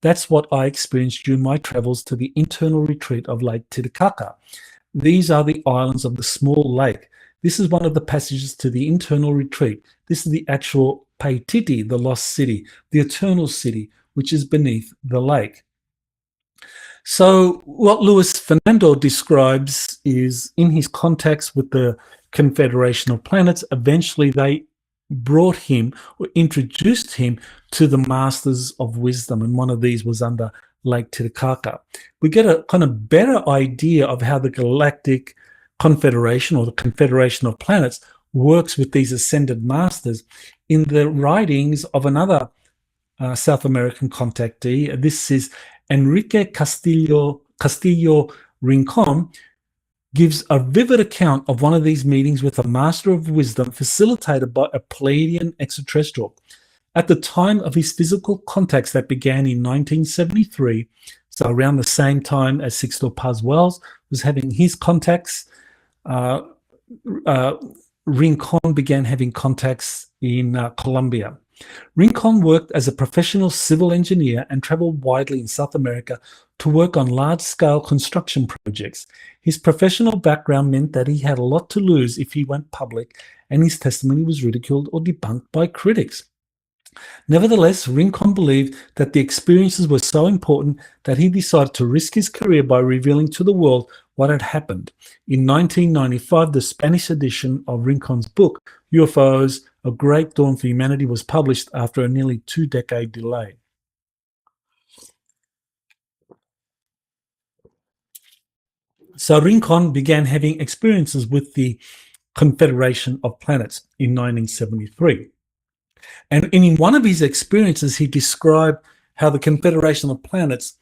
That's what I experienced during my travels to the internal retreat of Lake Titicaca. These are the islands of the small lake. This is one of the passages to the internal retreat. This is the actual Paititi, the lost city, the eternal city, which is beneath the lake." So what Luis Fernando describes is in his contacts with the Confederation of Planets, eventually they brought him or introduced him to the Masters of Wisdom, and one of these was under Lake Titicaca. We get a kind of better idea of how the Galactic Confederation or the Confederation of Planets works with these ascended masters in the writings of another South American contactee. This is Enrique Castillo Rincon, gives a vivid account of one of these meetings with a master of wisdom facilitated by a Pleiadian extraterrestrial. At the time of his physical contacts that began in 1973, so around the same time as Sixto Paz Wells was having his contacts, Rincon began having contacts in Colombia. Rincon worked as a professional civil engineer and traveled widely in South America to work on large-scale construction projects. His professional background meant that he had a lot to lose if he went public, and his testimony was ridiculed or debunked by critics. Nevertheless, Rincon believed that the experiences were so important that he decided to risk his career by revealing to the world what had happened. In 1995, the Spanish edition of Rincon's book, UFOs, A Great Dawn for Humanity, was published after a nearly 2-decade delay. So Rincon began having experiences with the Confederation of Planets in 1973. And in one of his experiences, he described how the Confederation of Planets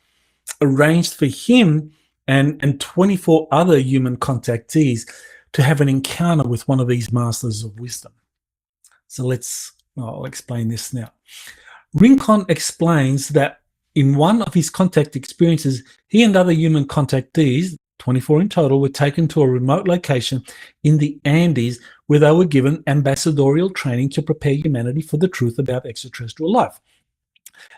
arranged for him and 24 other human contactees to have an encounter with one of these masters of wisdom. So I'll explain this now. Rincon explains that in one of his contact experiences, he and other human contactees, 24 in total, were taken to a remote location in the Andes where they were given ambassadorial training to prepare humanity for the truth about extraterrestrial life.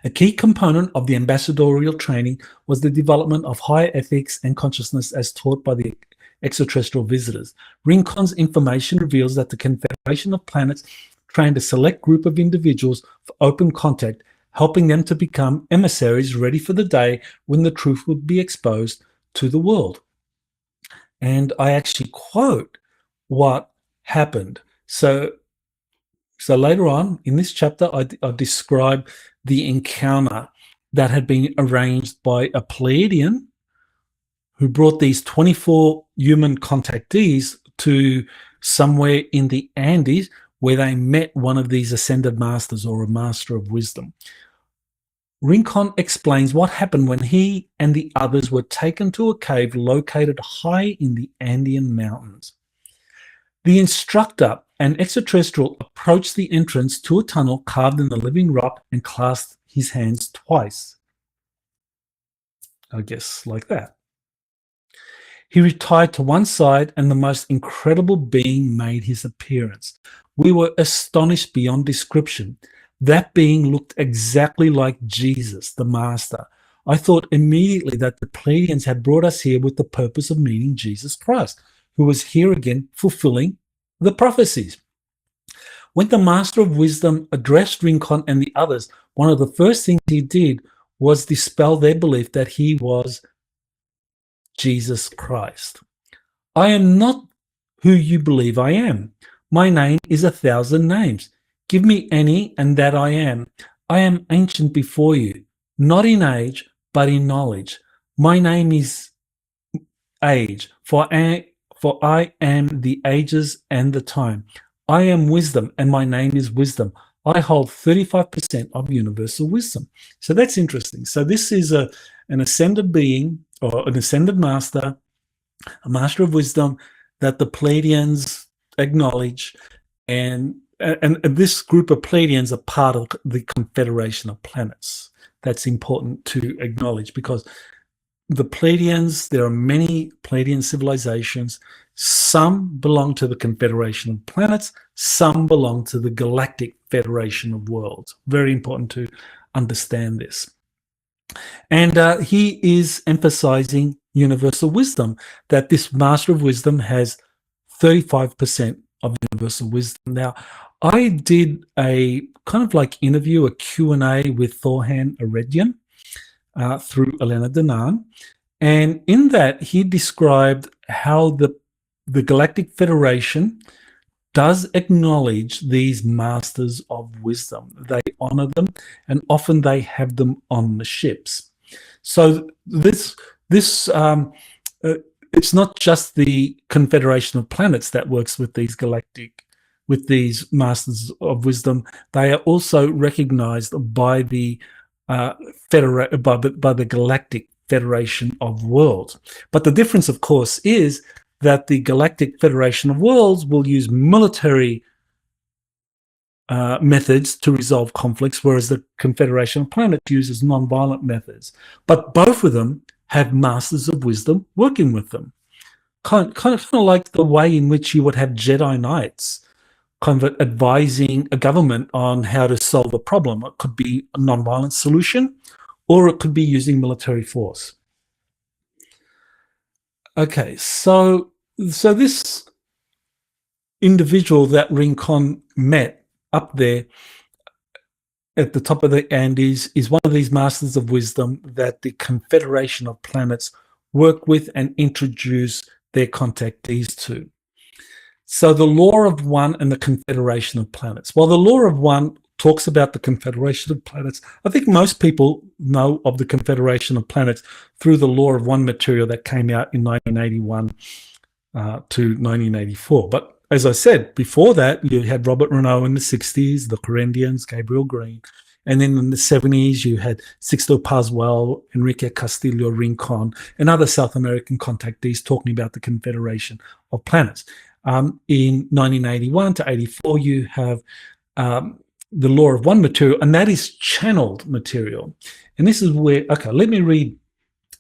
A key component of the ambassadorial training was the development of higher ethics and consciousness as taught by the extraterrestrial visitors. Rincon's information reveals that the Confederation of Planets trained a select group of individuals for open contact, helping them to become emissaries ready for the day when the truth would be exposed to the world. And I actually quote what happened. So later on in this chapter, I describe the encounter that had been arranged by a Pleiadian who brought these 24 human contactees to somewhere in the Andes where they met one of these ascended masters or a master of wisdom. Rincon explains what happened when he and the others were taken to a cave located high in the Andean mountains. The instructor an extraterrestrial approached the entrance to a tunnel carved in the living rock and clasped his hands twice. I guess like that. He retired to one side, and the most incredible being made his appearance. We were astonished beyond description. That being looked exactly like Jesus, the Master. I thought immediately that the Pleiadians had brought us here with the purpose of meeting Jesus Christ, who was here again fulfilling the prophecies. When the Master of Wisdom addressed Rincon and the others, one of the first things he did was dispel their belief that he was Jesus Christ. I am not who you believe I am. My name is 1,000 names. Give me any, and that I am. I am ancient before you, not in age, but in knowledge. My name is age, for I am the ages and the time. I am wisdom, and my name is wisdom. I hold 35% of universal wisdom. So that's interesting. So this is an ascended being, or an ascended master, a master of wisdom that the Pleiadians acknowledge, and this group of Pleiadians are part of the Confederation of Planets. That's important to acknowledge, because the Pleiadians, there are many Pleiadian civilizations. Some belong to the Confederation of Planets, some belong to the Galactic Federation of Worlds. Very important to understand this. And he is emphasizing universal wisdom, that this Master of Wisdom has 35% of universal wisdom. Now, I did a kind of like interview, a Q&A with Thorhan Aredian through Elena Danan. And in that, he described how the Galactic Federation does acknowledge these masters of wisdom. They honor them, and often they have them on the ships. So this it's not just the Confederation of Planets that works with these masters of wisdom. They are also recognized by the by the Galactic Federation of Worlds. But the difference, of course, is that the Galactic Federation of Worlds will use military methods to resolve conflicts, whereas the Confederation of Planets uses non-violent methods. But both of them have masters of wisdom working with them. Kind of like the way in which you would have Jedi Knights kind of advising a government on how to solve a problem. It could be a non-violent solution, or it could be using military force. Okay, so this individual that Rincon met up there at the top of the Andes is one of these masters of wisdom that the Confederation of Planets work with and introduce their contactees to. So the Law of One and the Confederation of Planets. While the Law of One talks about the Confederation of Planets, I think most people know of the Confederation of Planets through the Law of One material that came out in 1981 to 1984. But as I said, before that, you had Robert Renault in the 60s, the Corendians, Gabriel Green. And then in the 70s, you had Sixto Pascual, Enrique Castillo Rincon, and other South American contactees talking about the Confederation of Planets. In 1981 to 84, you have the Law of One material, and that is channeled material. And this is where, okay, let me read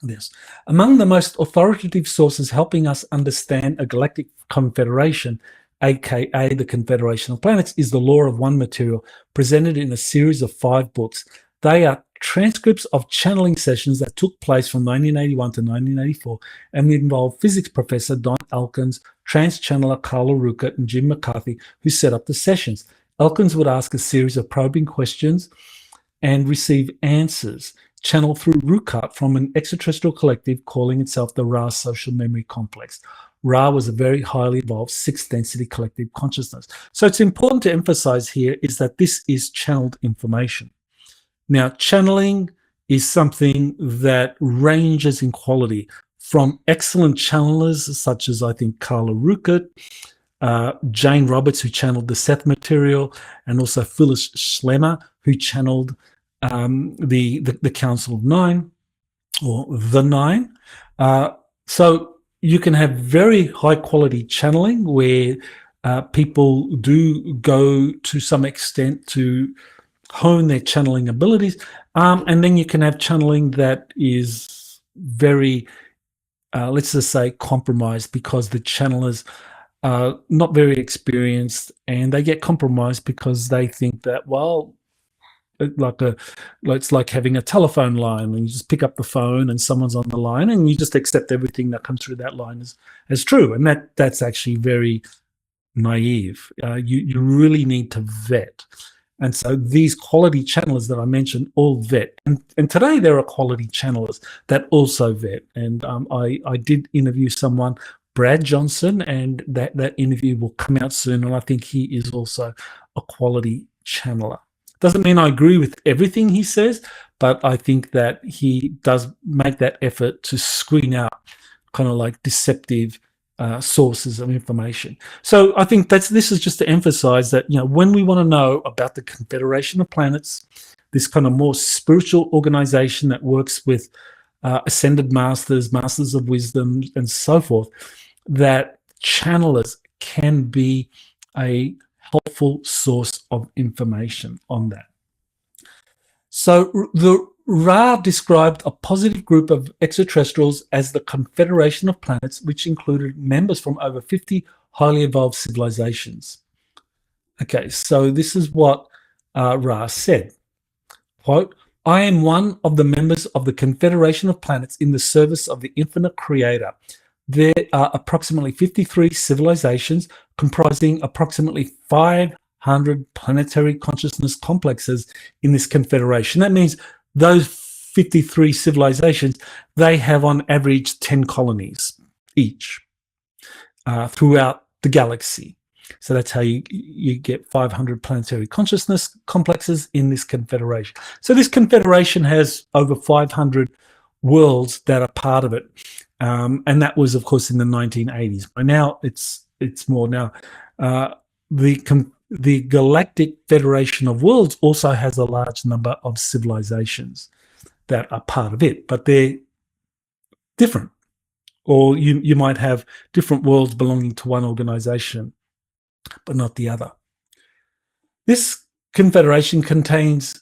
this. Among the most authoritative sources helping us understand a galactic confederation, aka the Confederation of Planets, is the Law of One material presented in a series of 5 books. They are transcripts of channeling sessions that took place from 1981 to 1984 and involved physics professor Don Elkins, trans-channeler Carla Ruckert, and Jim McCarthy, who set up the sessions. Elkins would ask a series of probing questions and receive answers channeled through Ruckert from an extraterrestrial collective calling itself the Ra Social Memory Complex. Ra was a very highly evolved 6th density collective consciousness. So it's important to emphasize here is that this is channeled information. Now, channeling is something that ranges in quality from excellent channelers such as, I think, Carla Ruckert, Jane Roberts, who channeled the Seth material, and also Phyllis Schlemmer, who channeled the Council of Nine, or the Nine. So you can have very high quality channeling where people do go to some extent to hone their channeling abilities. And then you can have channeling that is very, let's just say, compromised, because the channelers are not very experienced, and they get compromised because they think that, well, it's like having a telephone line, and you just pick up the phone and someone's on the line and you just accept everything that comes through that line as true. And that's actually very naive. You really need to vet. And so these quality channelers that I mentioned all vet. And today there are quality channelers that also vet. And I did interview someone, Brad Johnson, and that interview will come out soon. And I think he is also a quality channeler. Doesn't mean I agree with everything he says, but I think that he does make that effort to screen out kind of like deceptive sources of information. So I think this is just to emphasize that, when we want to know about the Confederation of Planets, this kind of more spiritual organization that works with ascended masters, masters of wisdom, and so forth, that channelers can be a helpful source of information on that. So the Ra described a positive group of extraterrestrials as the Confederation of Planets, which included members from over 50 highly evolved civilizations. Okay, so this is what Ra said. Quote, "I am one of the members of the Confederation of Planets in the service of the infinite creator. There are approximately 53 civilizations comprising approximately 500 planetary consciousness complexes in this confederation." That means those 53 civilizations, they have on average 10 colonies each throughout the galaxy. So that's how you get 500 planetary consciousness complexes in this confederation. So this confederation has over 500 worlds that are part of it. And that was, of course, in the 1980s. By now, it's more now. The Galactic Federation of Worlds also has a large number of civilizations that are part of it, but they're different. Or you might have different worlds belonging to one organization, but not the other. This confederation contains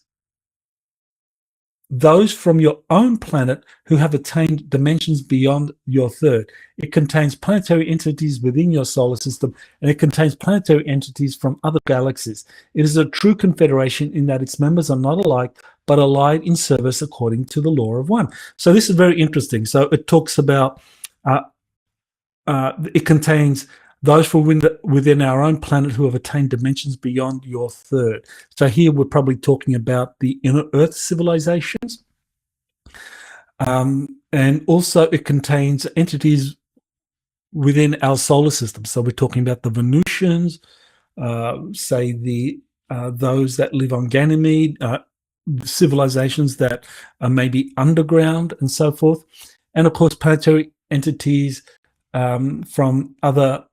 those from your own planet who have attained dimensions beyond your third. It contains planetary entities within your solar system, and it contains planetary entities from other galaxies. It is a true confederation in that its members are not alike, but allied in service according to the law of one. So this is very interesting. So it talks about, it contains those from within our own planet who have attained dimensions beyond your third. So here we're probably talking about the inner Earth civilizations. And also it contains entities within our solar system. So we're talking about the Venusians, say those that live on Ganymede, civilizations that are maybe underground and so forth. And of course, planetary entities from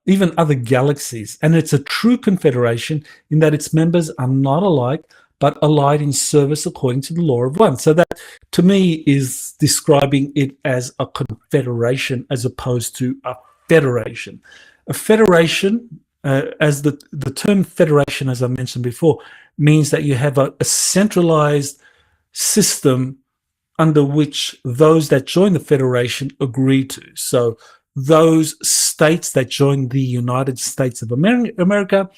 even other galaxies. And it's a true confederation in that its members are not alike, but allied in service according to the law of one. So that, to me, is describing it as a confederation as opposed to a federation. A federation, as the term federation, as I mentioned before, means that you have a centralized system under which those that join the federation agree to. So those states that joined the United States of America,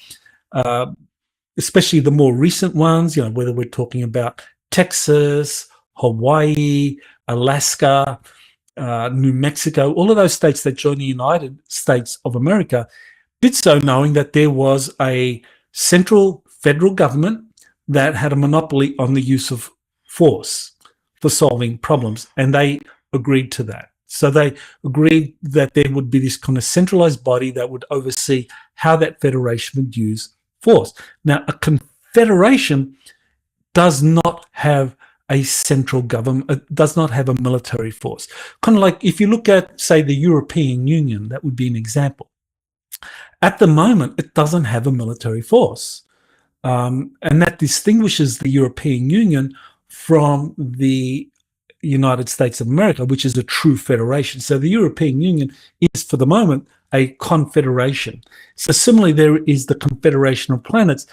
especially the more recent ones, whether we're talking about Texas, Hawaii, Alaska, New Mexico, all of those states that joined the United States of America did so knowing that there was a central federal government that had a monopoly on the use of force for solving problems, and they agreed to that. So they agreed that there would be this kind of centralized body that would oversee how that federation would use force. Now, a confederation does not have a central government, it does not have a military force. Kind of like if you look at, say, the European Union, that would be an example. At the moment, it doesn't have a military force. And that distinguishes the European Union from the United States of America, which is a true federation. So the European Union is, for the moment, a confederation. So similarly, there is the Confederation of Planets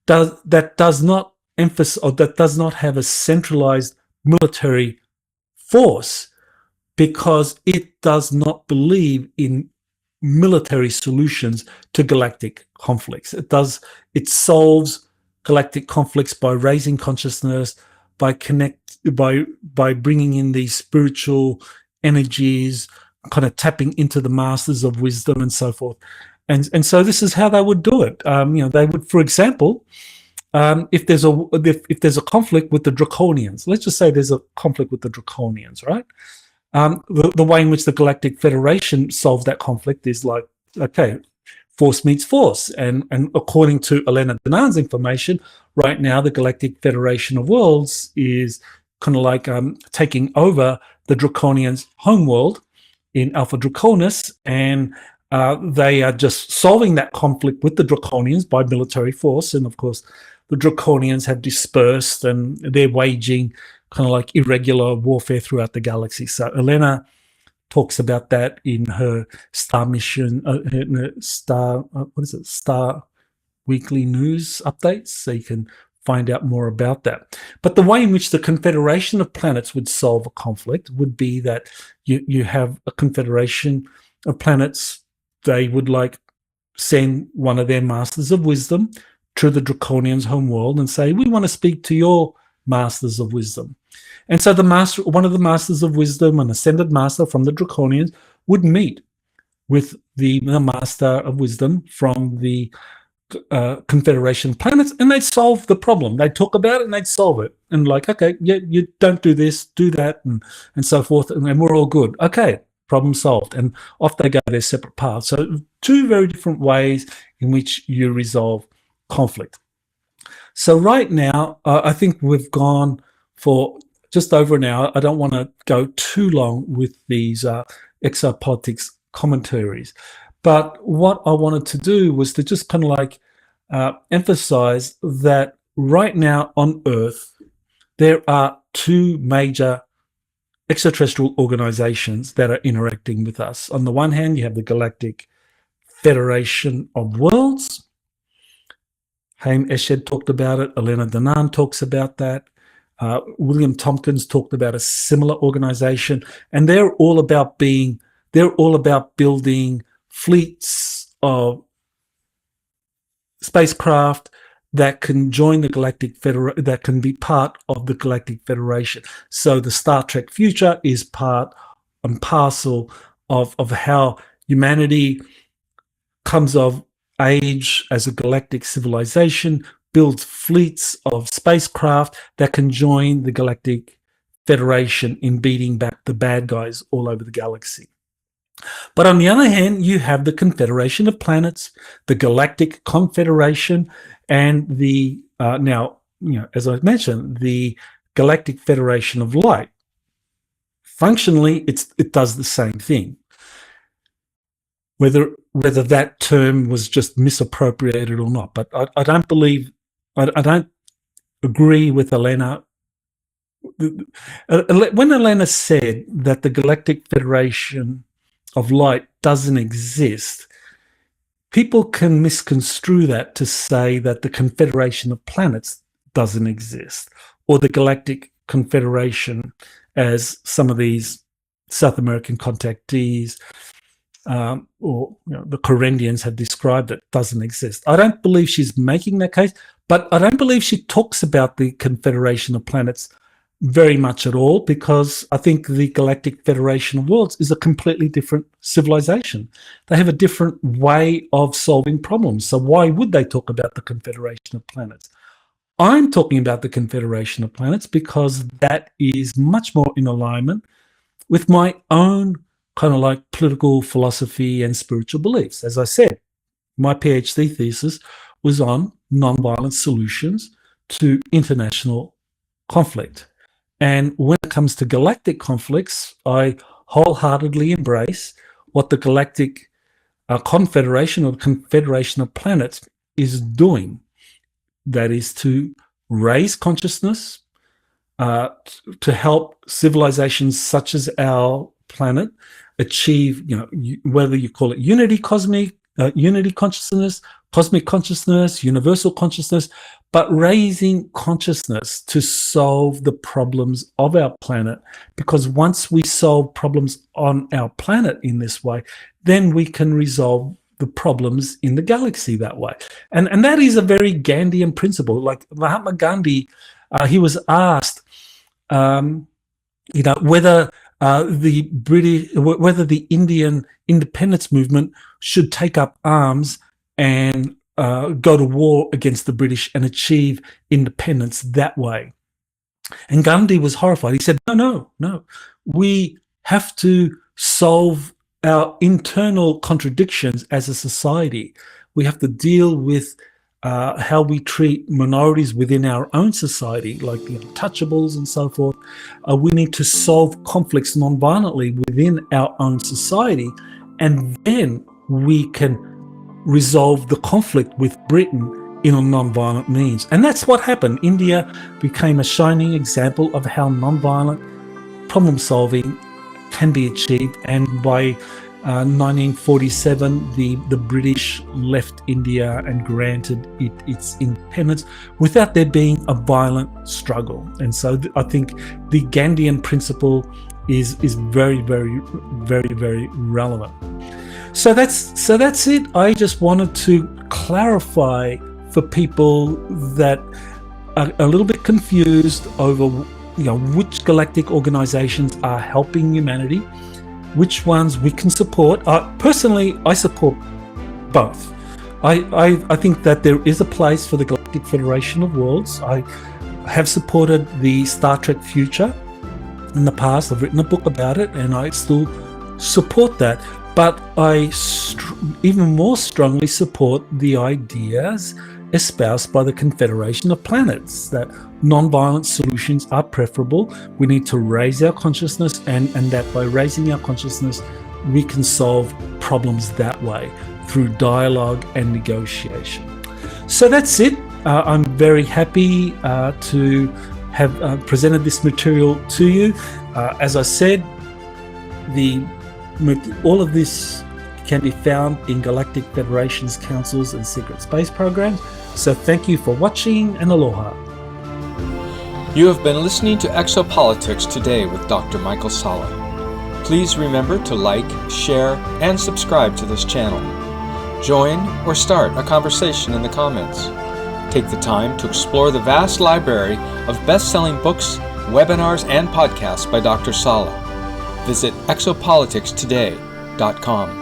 that does not emphasize, or that does not have a centralized military force, because it does not believe in military solutions to galactic conflicts. It solves galactic conflicts by raising consciousness, by bringing in these spiritual energies, kind of tapping into the masters of wisdom and so forth. And so this is how they would do it. They would, for example, if there's a conflict with the Draconians, let's just say there's a conflict with the Draconians, right? The way in which the Galactic Federation solves that conflict is like, okay, force meets force. And according to Elena Danan's information, right now the Galactic Federation of Worlds is kind of like taking over the Draconians' homeworld in Alpha Draconis, and they are just solving that conflict with the Draconians by military force. And of course, the Draconians have dispersed and they're waging kind of like irregular warfare throughout the galaxy. So Elena talks about that in her Star Mission, Star Weekly News updates, so you can find out more about that. But the way in which the Confederation of Planets would solve a conflict would be that you have a Confederation of Planets. They would like send one of their masters of wisdom to the Draconians' homeworld and say, we want to speak to your masters of wisdom. And so one of the masters of wisdom, an ascended master from the Draconians, would meet with the master of wisdom from the Confederation of Planets, and they'd solve the problem. They'd talk about it and they'd solve it. And like, okay, yeah, you don't do this, do that, and so forth, and we're all good. Okay, problem solved. And off they go their separate paths. So two very different ways in which you resolve conflict. So right now, I think we've gone for just over an hour. I don't want to go too long with these exopolitics commentaries. But what I wanted to do was to just kind of like emphasize that right now on Earth, there are two major extraterrestrial organizations that are interacting with us. On the one hand, you have the Galactic Federation of Worlds. Haim Eshed talked about it. Elena Danan talks about that. William Tompkins talked about a similar organization, and they're all about building fleets of spacecraft that can join the Galactic Federation, that can be part of the Galactic Federation. So the Star Trek future is part and parcel of how humanity comes of age as a galactic civilization, builds fleets of spacecraft that can join the Galactic Federation in beating back the bad guys all over the galaxy. But on the other hand, you have the Confederation of Planets, the Galactic Confederation, and the as I mentioned, the Galactic Federation of Light. Functionally, it does the same thing. Whether that term was just misappropriated or not, but I don't agree with Elena. When Elena said that the Galactic Federation of Light doesn't exist, people can misconstrue that to say that the Confederation of Planets doesn't exist, or the Galactic Confederation, as some of these South American contactees or the Corendians have described it, doesn't exist. I don't believe she's making that case, but I don't believe she talks about the Confederation of Planets very much at all, because I think the Galactic Federation of Worlds is a completely different civilization. They have a different way of solving problems. So why would they talk about the Confederation of Planets? I'm talking about the Confederation of Planets because that is much more in alignment with my own kind of like political philosophy and spiritual beliefs. As I said, my PhD thesis was on nonviolent solutions to international conflict. And when it comes to galactic conflicts, I wholeheartedly embrace what the Galactic Confederation or Confederation of Planets is doing. That is to raise consciousness, to help civilizations such as our planet achieve, whether you call it unity consciousness, cosmic consciousness, universal consciousness, but raising consciousness to solve the problems of our planet. Because once we solve problems on our planet in this way, then we can resolve the problems in the galaxy that way. And that is a very Gandhian principle. Like Mahatma Gandhi, he was asked, whether whether the Indian independence movement should take up arms and go to war against the British and achieve independence that way. And Gandhi was horrified. He said, no. We have to solve our internal contradictions as a society. We have to deal with how we treat minorities within our own society, like the untouchables and so forth. We need to solve conflicts non-violently within our own society, and then we can resolve the conflict with Britain in a non-violent means. And that's what happened. India became a shining example of how non-violent problem solving can be achieved, and by 1947, the British left India and granted it its independence without there being a violent struggle. And so I think the Gandhian principle is very, very, very, very relevant. So that's it. I just wanted to clarify for people that are a little bit confused over which galactic organizations are helping humanity, which ones we can support. Personally, I support both. I think that there is a place for the Galactic Federation of Worlds. I have supported the Star Trek future in the past. I've written a book about it, and I still support that. But I even more strongly support the ideas espoused by the Confederation of Planets, that non-violent solutions are preferable. We need to raise our consciousness, and that by raising our consciousness, we can solve problems that way through dialogue and negotiation. So that's it. I'm very happy to have presented this material to you. As I said, all of this can be found in Galactic Federations, Councils and Secret Space Programs. So thank you for watching, and aloha. You have been listening to Exopolitics Today with Dr. Michael Salla. Please remember to like, share, and subscribe to this channel. Join or start a conversation in the comments. Take the time to explore the vast library of best-selling books, webinars, and podcasts by Dr. Salla. Visit exopoliticstoday.com.